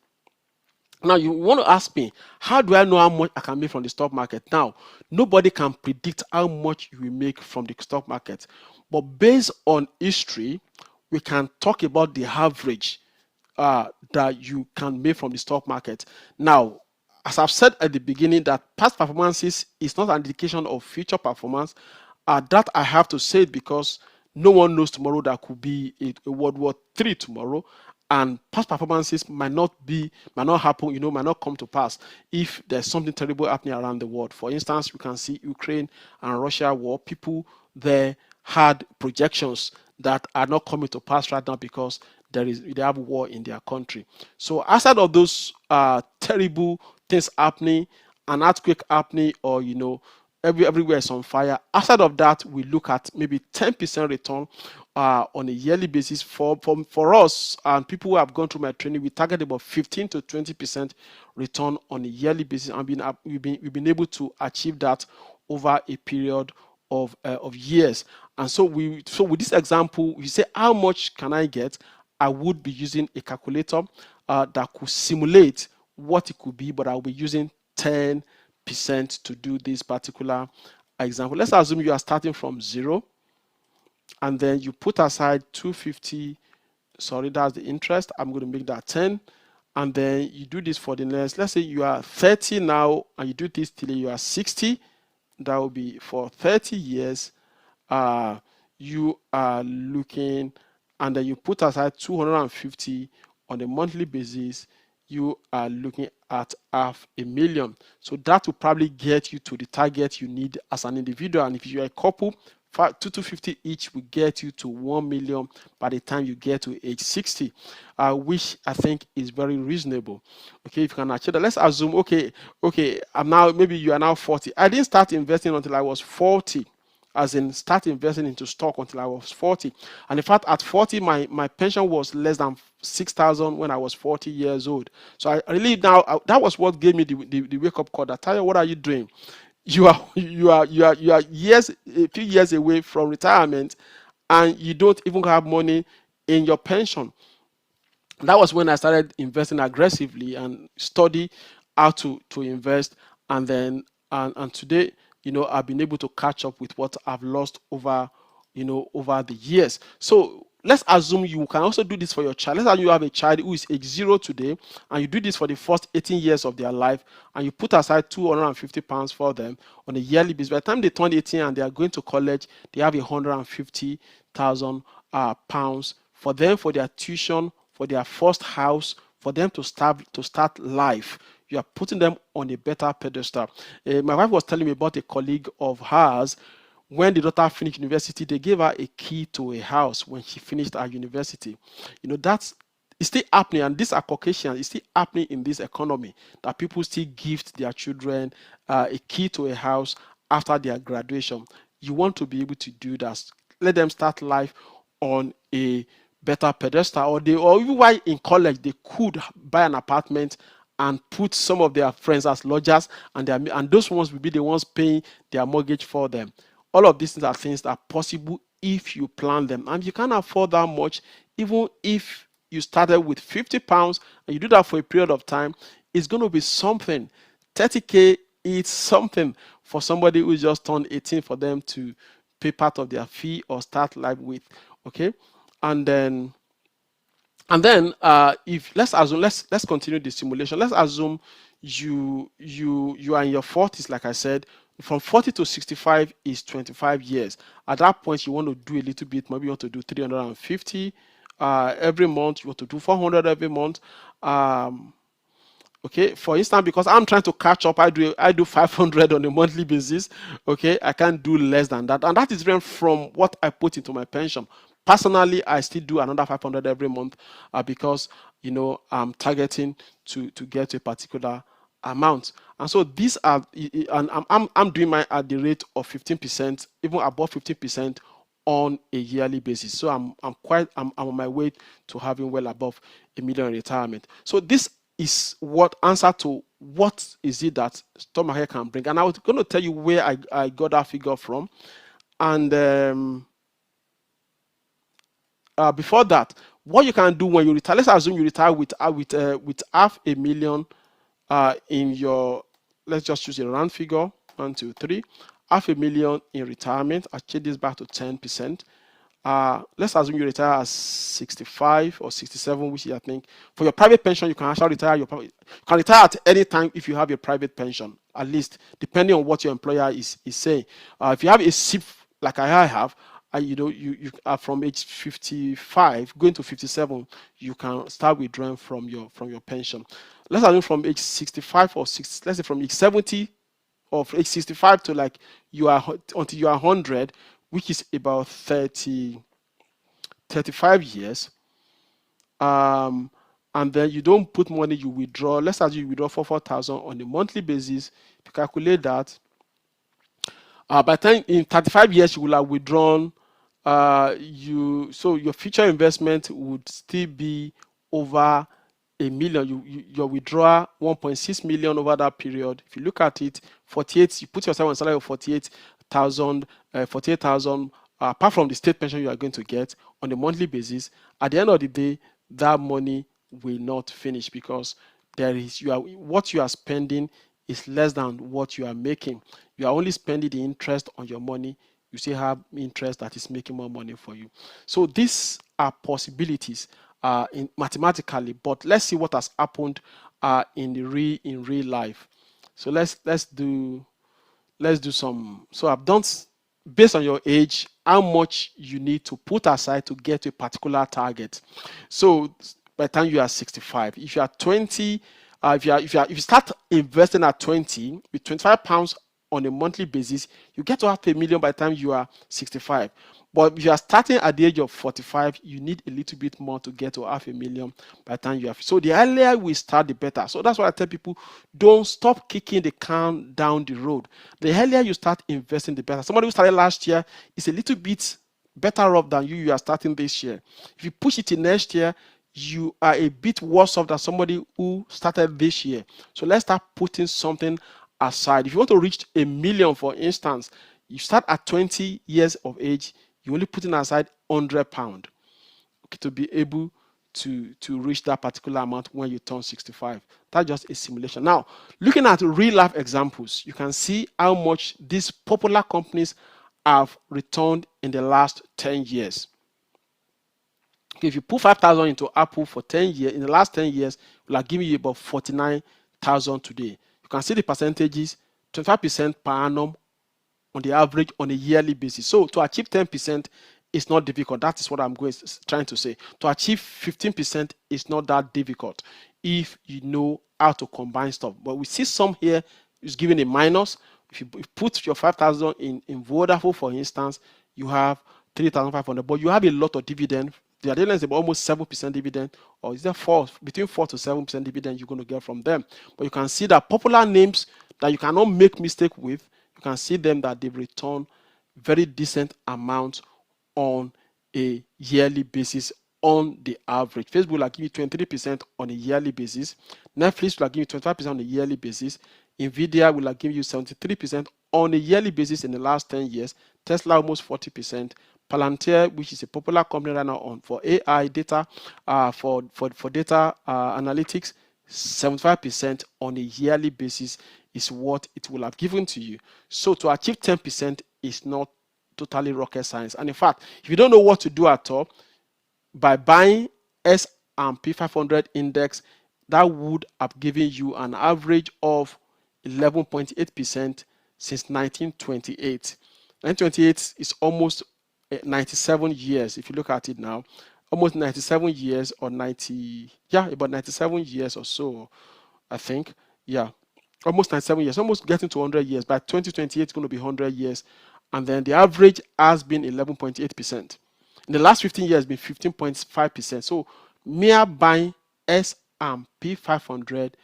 Now, you want to ask me, how do I know how much I can make from the stock market? Now, nobody can predict how much you will make from the stock market. But based on history, we can talk about the average that you can make from the stock market. Now, as I've said at the beginning, that past performances is not an indication of future performance. That I have to say it because no one knows tomorrow. There could be a World War III tomorrow, and past performances might not happen, might not come to pass if there's something terrible happening around the world. For instance, we can see Ukraine and Russia war. People there had projections that are not coming to pass right now because they have war in their country. So outside of those terrible things happening, an earthquake happening, or everywhere is on fire. Outside of that, we look at maybe 10% return on a yearly basis. For us and people who have gone through my training, we target about 15 to 20% return on a yearly basis, and we've been able to achieve that over a period of years. And so with this example, you say, how much can I get? I would be using a calculator that could simulate what it could be, but I'll be using 10% to do this particular example. Let's assume you are starting from 0, and then you put aside 250. Sorry, that's the interest. I'm going to make that 10, and then you do this for the next. Let's say you are 30 now, and you do this till you are 60. That will be for 30 years. You are looking, and then you put aside 250 on a monthly basis. You are looking at $500,000. So that will probably get you to the target you need as an individual. And if you're a couple, 250 each will get you to 1 million by the time you get to age 60, which I think is very reasonable. Okay, if you can achieve that, let's assume, okay, maybe you are now 40. I didn't start investing until I was 40. As in start investing into stock until I was 40. And in fact, at 40, my pension was less than 6,000 when I was 40 years old. So I really that was what gave me the wake up call that, Tayo, what are you doing? You are a few years away from retirement, and you don't even have money in your pension. That was when I started investing aggressively and study how to invest, and then and today, I've been able to catch up with what I've lost over the years. So let's assume you can also do this for your child. Let's assume you have a child who is age 0 today, and you do this for the first 18 years of their life, and you put aside £250 for them on a yearly basis. By the time they turn 18 and they are going to college, they have £150,000 for them, for their tuition, for their first house, for them to start life. You are putting them on a better pedestal. My wife was telling me about a colleague of hers. When the daughter finished university, they gave her a key to a house when she finished her university. It's still happening, and these are Caucasians. It's still happening in this economy that people still gift their children a key to a house after their graduation. You want to be able to do that. Let them start life on a better pedestal, or even while in college they could buy an apartment and put some of their friends as lodgers, and those ones will be the ones paying their mortgage for them. All of these things are things that are possible if you plan them, and you can't afford that much. Even if you started with £50 and you do that for a period of time, it's going to be something. 30k is something for somebody who just turned 18 for them to pay part of their fee or start life with. Okay, and then if let's assume, let's continue the simulation. Let's assume you are in your 40s, like I said. From 40 to 65 is 25 years. At that point, you want to do a little bit. Maybe you want to do 350 every month. You want to do 400 every month. Okay, for instance, because I'm trying to catch up, I do 500 on a monthly basis. Okay, I can't do less than that, and that is different from what I put into my pension. Personally, I still do another 500 every month because I'm targeting to get to a particular amount. And so these are, and I'm doing mine at the rate of 15%, even above 15% on a yearly basis. So I'm on my way to having well above $1 million in retirement. So this is what answer to what is it that stock market can bring. And I was going to tell you where I got that figure from. And before that, what you can do when you retire, let's assume you retire with $500,000 in your, let's just choose a round figure, 1, 2, 3, $500,000 in retirement. I change this back to 10%. Let's assume you retire at 65 or 67, which is, I think, for your private pension, you can actually retire. You can retire at any time if you have your private pension, at least depending on what your employer is saying. If you have a SIP like I have, you are from age 55 going to 57, you can start withdrawing from your pension. Let's assume from age 65 or 60, let's say from age 70 or from age 65 to like you are until you are 100, which is about 35 years. And then you don't put money, you withdraw. Let's assume you withdraw 4,000 on a monthly basis. If you calculate that, by the time in 35 years you will have withdrawn, so your future investment would still be over $1 million. Your withdrawal 1.6 million over that period. If you look at it, 48, you put yourself on a salary of 48,000, apart from the state pension you are going to get on a monthly basis. At the end of the day, that money will not finish because what you are spending is less than what you are making. You are only spending the interest on your money. You still have interest that is making more money for you. So these are possibilities mathematically, but let's see what has happened in real life. So let's do some. So I've done, based on your age, how much you need to put aside to get to a particular target. So by the time you are 65, if you are 20, if you start investing at 20 with £25 on a monthly basis, you get to $500,000 by the time you are 65. But if you are starting at the age of 45, you need a little bit more to get to $500,000 by the time you have. So the earlier we start, the better. So that's why I tell people, don't stop kicking the can down the road. The earlier you start investing, the better. Somebody who started last year is a little bit better off than you are starting this year. If you push it in next year, you are a bit worse off than somebody who started this year. So let's start putting something aside. If you want to reach $1 million, for instance, you start at 20 years of age, you're only putting aside £100, okay, to be able to reach that particular amount when you turn 65. That's just a simulation. Now, looking at real life examples, you can see how much these popular companies have returned in the last 10 years. Okay, if you put 5,000 into Apple for 10 years, in the last 10 years, it will have given you about 49,000 today. You can see the percentages, 25% per annum on the average on a yearly basis. So to achieve 10% is not difficult. That is what I'm trying to say. To achieve 15% is not that difficult if you know how to combine stuff. But we see some here is giving a minus. If you put your 5,000 in Vodafone, for instance, you have 3,500, but you have a lot of dividend. The dividend is about almost 7% dividend, or is there between 4 to 7% dividend you're going to get from them. But you can see that popular names that you cannot make mistake with, you can see them that they've returned very decent amounts on a yearly basis on the average. Facebook will give you 23% on a yearly basis. Netflix will give you 25% on a yearly basis. Nvidia will give you 73% on a yearly basis in the last 10 years. Tesla almost 40%. Palantir, which is a popular company right now for AI data, for data analytics, 75% on a yearly basis is what it will have given to you. So to achieve 10% is not totally rocket science. And in fact, if you don't know what to do at all, by buying S&P 500 index, that would have given you an average of 11.8% since 1928. 1928 is almost 97 years. If you look at it now, almost 97 years or 90, yeah, about 97 years or so, I think. Yeah, almost 97 years, almost getting to 100 years. By 2028, it's going to be 100 years. And then the average has been 11.8%. In the last 15 years, it's been 15.5%. So mere buying S&P 500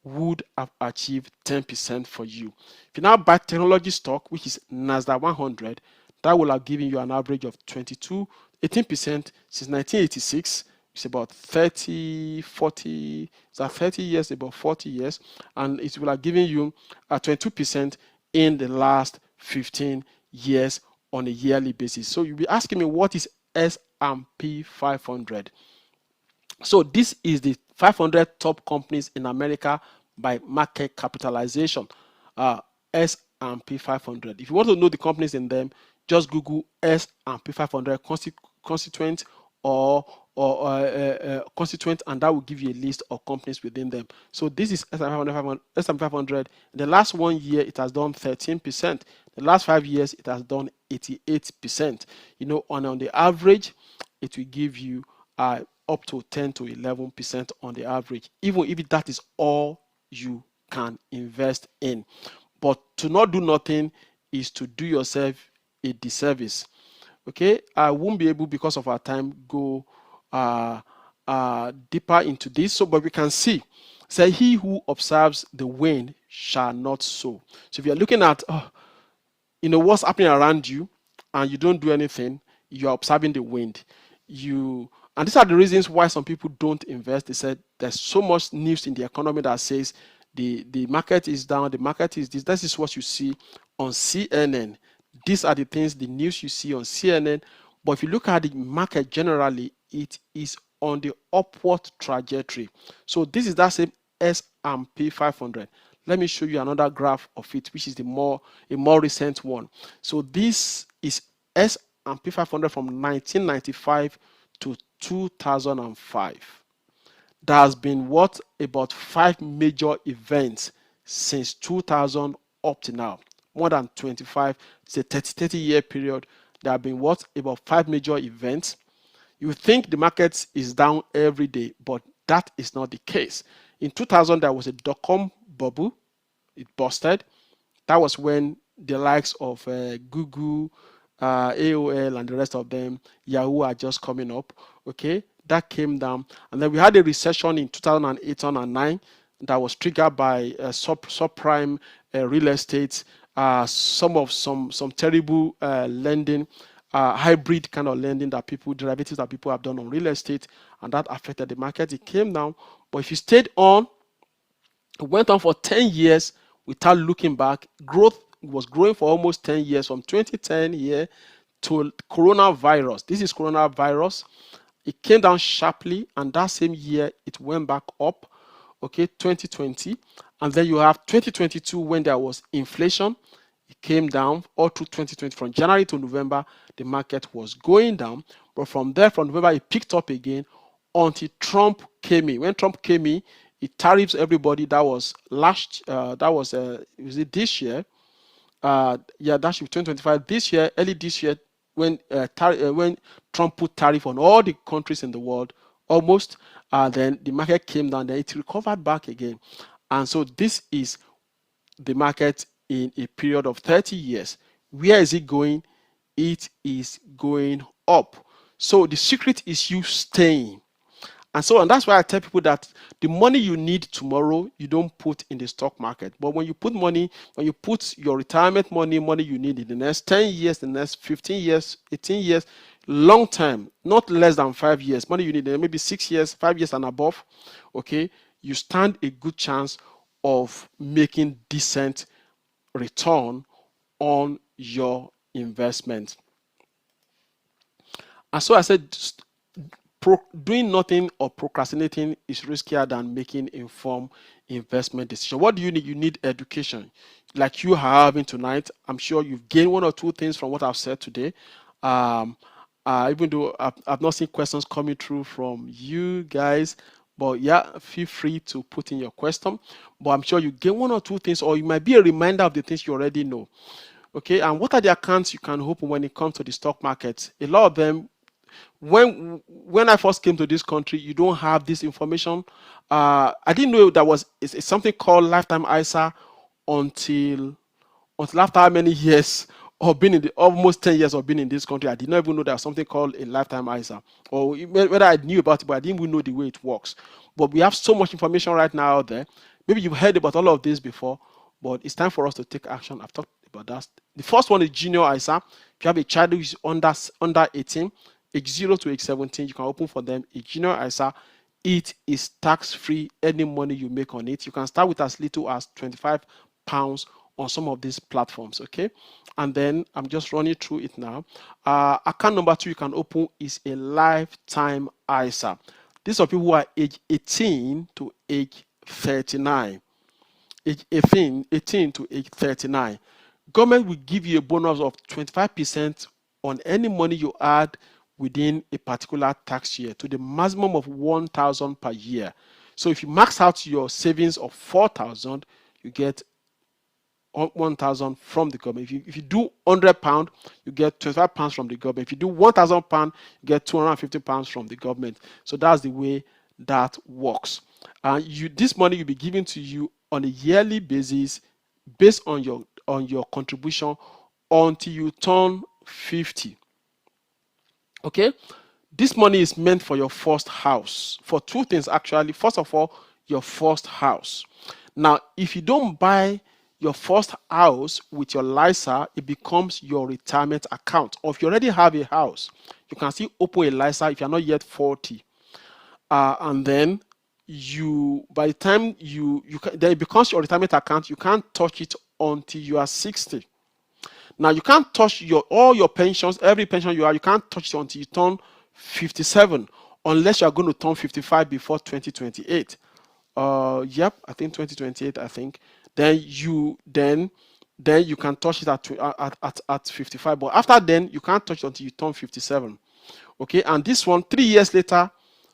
would have achieved 10% for you. If you now buy technology stock, which is Nasdaq 100, that will have given you an average of 18% since 1986. It's about 30, 40, it's 30 years, about 40 years, and it will have given you 22% in the last 15 years on a yearly basis. So you'll be asking me, what is S&P 500? So this is the 500 top companies in America by market capitalization. S&P 500. If you want to know the companies in them, just Google S&P 500 constituent or constituent, and that will give you a list of companies within them. So this is S&P 500. In the last 1 year, it has done 13%. The last 5 years, it has done 88%. You know, on the average, it will give you up to 10 to 11% on the average, even if that is all you can invest in. But to not do nothing is to do yourself a disservice. Okay, I won't be able, because of our time, go deeper into this. So, but we can see, say, he who observes the wind shall not sow. So if you're looking at, what's happening around you, and you don't do anything, you're observing the wind. And these are the reasons why some people don't invest. They said there's so much news in the economy that says the market is down, the market is this. This is what you see on CNN. These are the things, the news you see on CNN. But if you look at the market generally, it is on the upward trajectory. So this is that same S&P 500. Let me show you another graph of it, which is a more recent one. So this is S&P 500 from 1995 to 2005. There has been about 5 major events since 2000 up to now. More than 25, it's a 30-year period. There have been about 5 major events. You think the market is down every day, but that is not the case. In 2000, there was a dot-com bubble. It busted. That was when the likes of Google, AOL, and the rest of them, Yahoo, are just coming up. Okay, that came down, and then we had a recession in 2008 and 2009 that was triggered by subprime real estate, some terrible lending, hybrid kind of lending derivatives that people have done on real estate, and that affected the market. It came down, but if you stayed on, it went on for 10 years without looking back. Growth was growing for almost 10 years, from 2010 here to coronavirus. This is coronavirus. It came down sharply, and that same year it went back up. Okay, 2020, and then you have 2022 when there was inflation. It came down all through 2020. From January to November, the market was going down, but from November, it picked up again until Trump came in. When Trump came in, it tariffs everybody. That was was it this year? That should be 2025. This year, early this year, when Trump put tariff on all the countries in the world, almost, then the market came down. Then it recovered back again, and so this is the market in a period of 30 years. Where is it going? It is going up. So the secret is you staying. And that's why I tell people that the money you need tomorrow, you don't put in the stock market. But when you put your retirement money you need in the next 10 years, the next 15 years, 18 years, long term, not less than 5 years, money you need maybe 6 years, 5 years and above, okay, you stand a good chance of making decent return on your investment. And so I said, doing nothing or procrastinating is riskier than making informed investment decision. What do you need? You need education, like you are having tonight. I'm sure you've gained one or two things from what I've said today. Um, Even though I've not seen questions coming through from you guys, but yeah, feel free to put in your question. But I'm sure you gain one or two things, or it might be a reminder of the things you already know. Okay, and what are the accounts you can open when it comes to the stock market? A lot of them, when I first came to this country, you don't have this information. I didn't know that was it's something called lifetime ISA until after how many years of being in the almost 10 years of being in this country. I did not even know there was something called a lifetime ISA, or whether I knew about it, but I didn't even know the way it works. But we have so much information right now out there. Maybe you've heard about all of this before, but it's time for us to take action. I've talked about that. The first one is junior ISA. If you have a child who is under 18, age 0 to age 17, you can open for them a junior ISA. It is tax-free. Any money you make on it, you can start with as little as £25 on some of these platforms. Okay, and then I'm just running through it now. Account number 2 you can open is a lifetime ISA. These are people who are age 18 to age 39. Age 18 to age 39. Government will give you a bonus of 25% on any money you add within a particular tax year to the maximum of 1,000 per year. So if you max out your savings of 4,000, you get 1,000 from the government. If you do £100, you get £25 from the government. If you do £1,000, you get £250 from the government. So that's the way that works. This money will be given to you on a yearly basis based on your contribution until you turn 50. Okay, this money is meant for your first house, for two things actually. First of all, your first house. Now, if you don't buy your first house with your LISA, it becomes your retirement account. Or if you already have a house, you can still open a LISA if you're not yet 40. And then by the time then it becomes your retirement account. You can't touch it until you are 60. Now you can't touch all your pensions, every pension you can't touch it until you turn 57, unless you are going to turn 55 before 2028. Yep, I think 2028. I think then you can touch it at 55. But after then, you can't touch it until you turn 57. Okay, and this one 3 years later.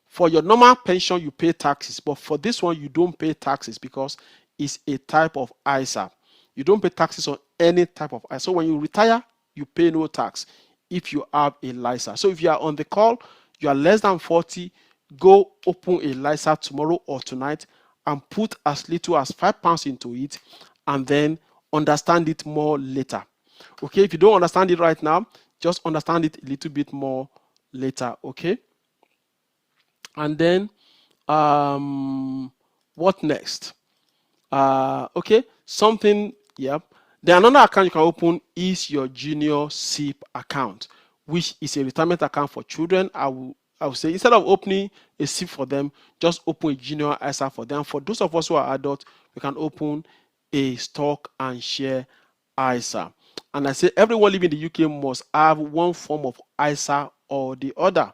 For your normal pension, you pay taxes, but for this one, you don't pay taxes because it's a type of ISA. You don't pay taxes on any type of ISA. So when you retire, you pay no tax if you have a LISA. So if you are on the call, you are less than 40, go open a LISA tomorrow or tonight and put as little as £5 into it, and then understand it more later. Okay, if you don't understand it right now, just understand it a little bit more later. Okay. And then what next? Okay, something. Yep. Then another account you can open is your junior SIP account, which is a retirement account for children. I would say instead of opening a SIP for them, just open a junior ISA for them. For those of us who are adults, we can open a stock and share ISA. And I say everyone living in the UK must have one form of ISA or the other,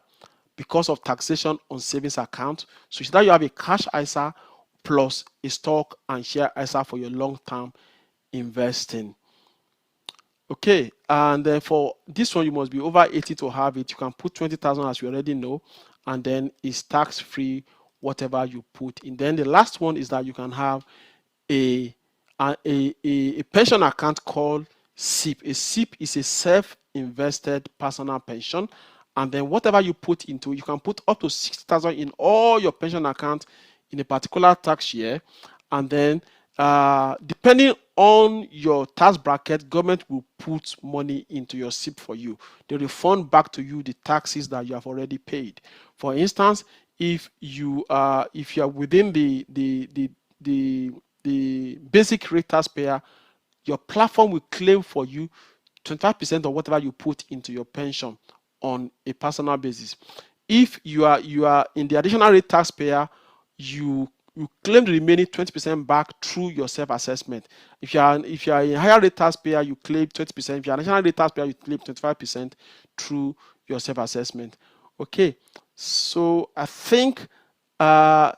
because of taxation on savings account. So it's that you have a cash ISA plus a stock and share ISA for your long-term investing. Okay, and then for this one, you must be over 80 to have it. You can put 20,000 as you already know, and then it's tax-free whatever you put in. Then the last one is that you can have a pension account called SIP. A SIP is a self-invested personal pension. And then whatever you put into, you can put up to 60,000 in all your pension accounts in a particular tax year. And then depending on your tax bracket, government will put money into your SIP for you. They refund back to you the taxes that you have already paid. For instance, if you are within the basic rate taxpayer, your platform will claim for you 25% of whatever you put into your pension on a personal basis. If you are in the additional rate taxpayer, you claim the remaining 20% back through your self-assessment. If you are a higher rate taxpayer, you claim 20%. If you are an additional rate taxpayer, you claim 25% through your self-assessment. Okay, so I think that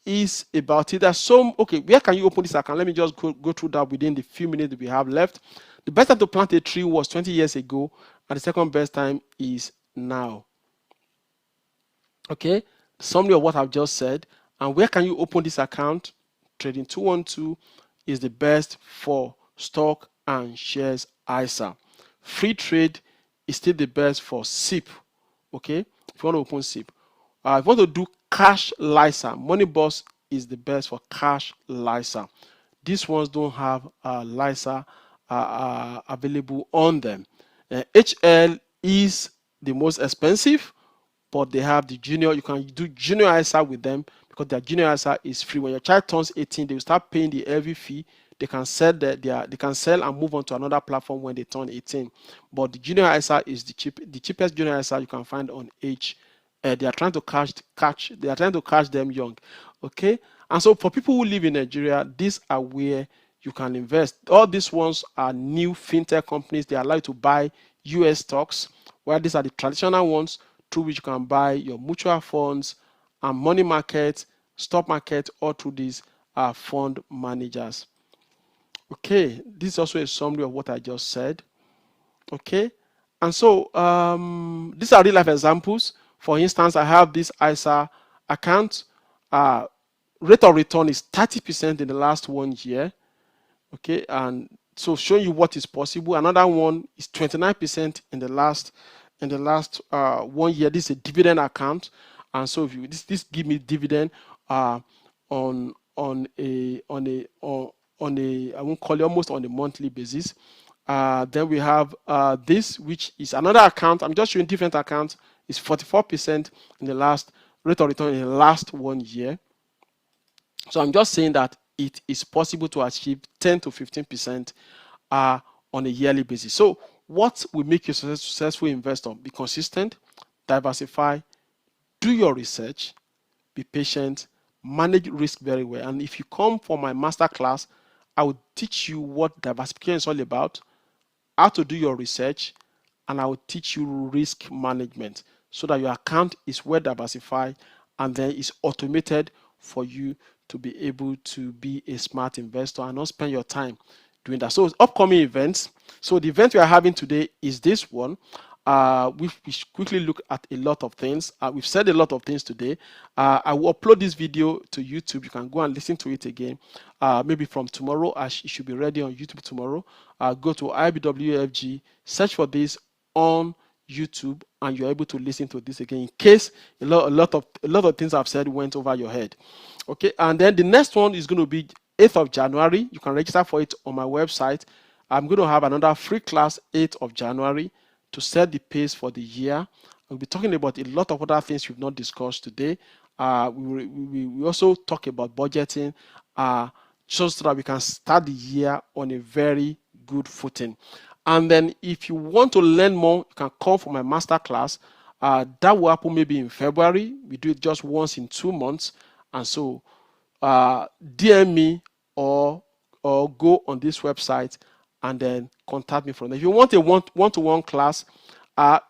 is about it. There's some, okay, where can you open this account? Let me just go through that within the few minutes that we have left. The best time to plant a tree was 20 years ago, and the second best time is now. Okay, summary of what I've just said. And where can you open this account? Trading 212 is the best for stock and shares ISA. Freetrade is still the best for SIP. Okay, if you want to open SIP. If you want to do cash LISA, Moneyboss is the best for cash LISA. These ones don't have LISA available on them. HL is the most expensive, but they have the junior. You can do junior ISA with them because their junior ISA is free. When your child turns 18, they will start paying the heavy fee. They can sell they can sell and move on to another platform when they turn 18. But the junior ISA is the cheapest junior ISA you can find on H. They are trying to catch them young. Okay, and so for people who live in Nigeria, these are where you can invest. All these ones are new fintech companies. They allow you to buy US stocks, while these are the traditional ones through which you can buy your mutual funds and money market, stock market, or through these fund managers. Okay, this is also a summary of what I just said. Okay, and so these are real life examples. For instance, I have this ISA account. Rate of return is 30% in the last 1 year. Okay, and so showing you what is possible. Another one is 29% in the last 1 year. This is a dividend account, and so if you this give me dividend on a I won't call it, almost on a monthly basis. Then we have this, which is another account. I'm just showing different accounts. It's 44% in the last rate of return in the last 1 year. So I'm just saying that it is possible to achieve 10 to 15% on a yearly basis. So what will make you a successful investor? Be consistent, diversify, do your research, be patient, manage risk very well. And if you come for my master class, I will teach you what diversification is all about, how to do your research, and I will teach you risk management so that your account is well diversified and then it's automated for you to be able to be a smart investor and not spend your time doing that. So upcoming events. So the event we are having today is this one. We quickly look at a lot of things. We've said a lot of things today. I will upload this video to YouTube. You can go and listen to it again. Maybe from tomorrow. It should be ready on YouTube tomorrow. Go to IBWFG, search for this on YouTube, and you're able to listen to this again in case a lot of things I've said went over your head. Okay, and then the next one is going to be 8th of January. You can register for it on my website. I'm going to have another free class 8th of January to set the pace for the year. We'll be talking about a lot of other things we've not discussed today. We also talk about budgeting, just so that we can start the year on a very good footing. And then if you want to learn more, you can come for my master class. That will happen maybe in February. We do it just once in 2 months. And so DM me or go on this website and then contact me from there. If you want a one-to-one class,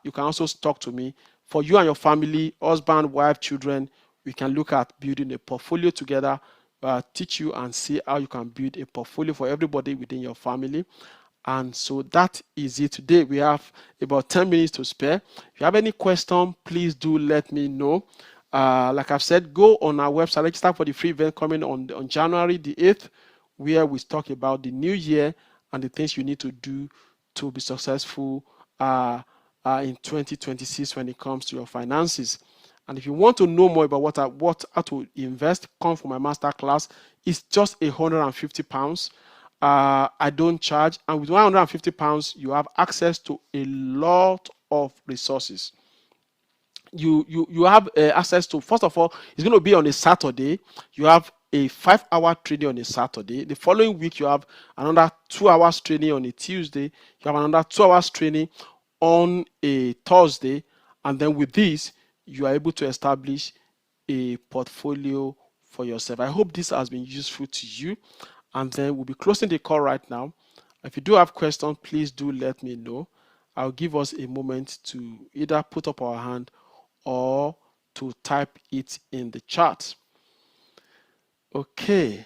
you can also talk to me. For you and your family, husband, wife, children, we can look at building a portfolio together, teach you and see how you can build a portfolio for everybody within your family. And so that is it today. We have about 10 minutes to spare. If you have any question, please do let me know. Like I've said, go on our website, register for the free event coming on January the 8th, where we talk about the new year and the things you need to do to be successful in 2026 when it comes to your finances. And if you want to know more about how to invest, come for my master class. It's just £150. I don't charge, and with £150 you have access to a lot of resources. You have access to, first of all, it's going to be on a Saturday. You have a 5-hour training on a Saturday. The following week, you have another 2 hours training on a Tuesday. You have another 2 hours training on a Thursday. And then with this, you are able to establish a portfolio for yourself. I hope this has been useful to you. And then we'll be closing the call right now. If you do have questions, please do let me know. I'll give us a moment to either put up our hand or to type it in the chat. Okay.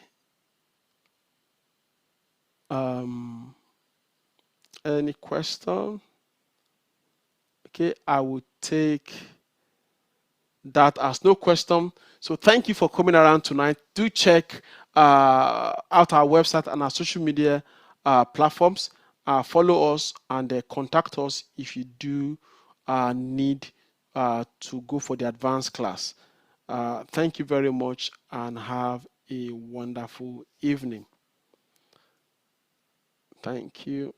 Any question? Okay, I will take that as no question. So thank you for coming around tonight. Do check out our website and our social media platforms. Follow us and contact us if you do need to go for the advanced class. Thank you very much and have a wonderful evening. Thank you.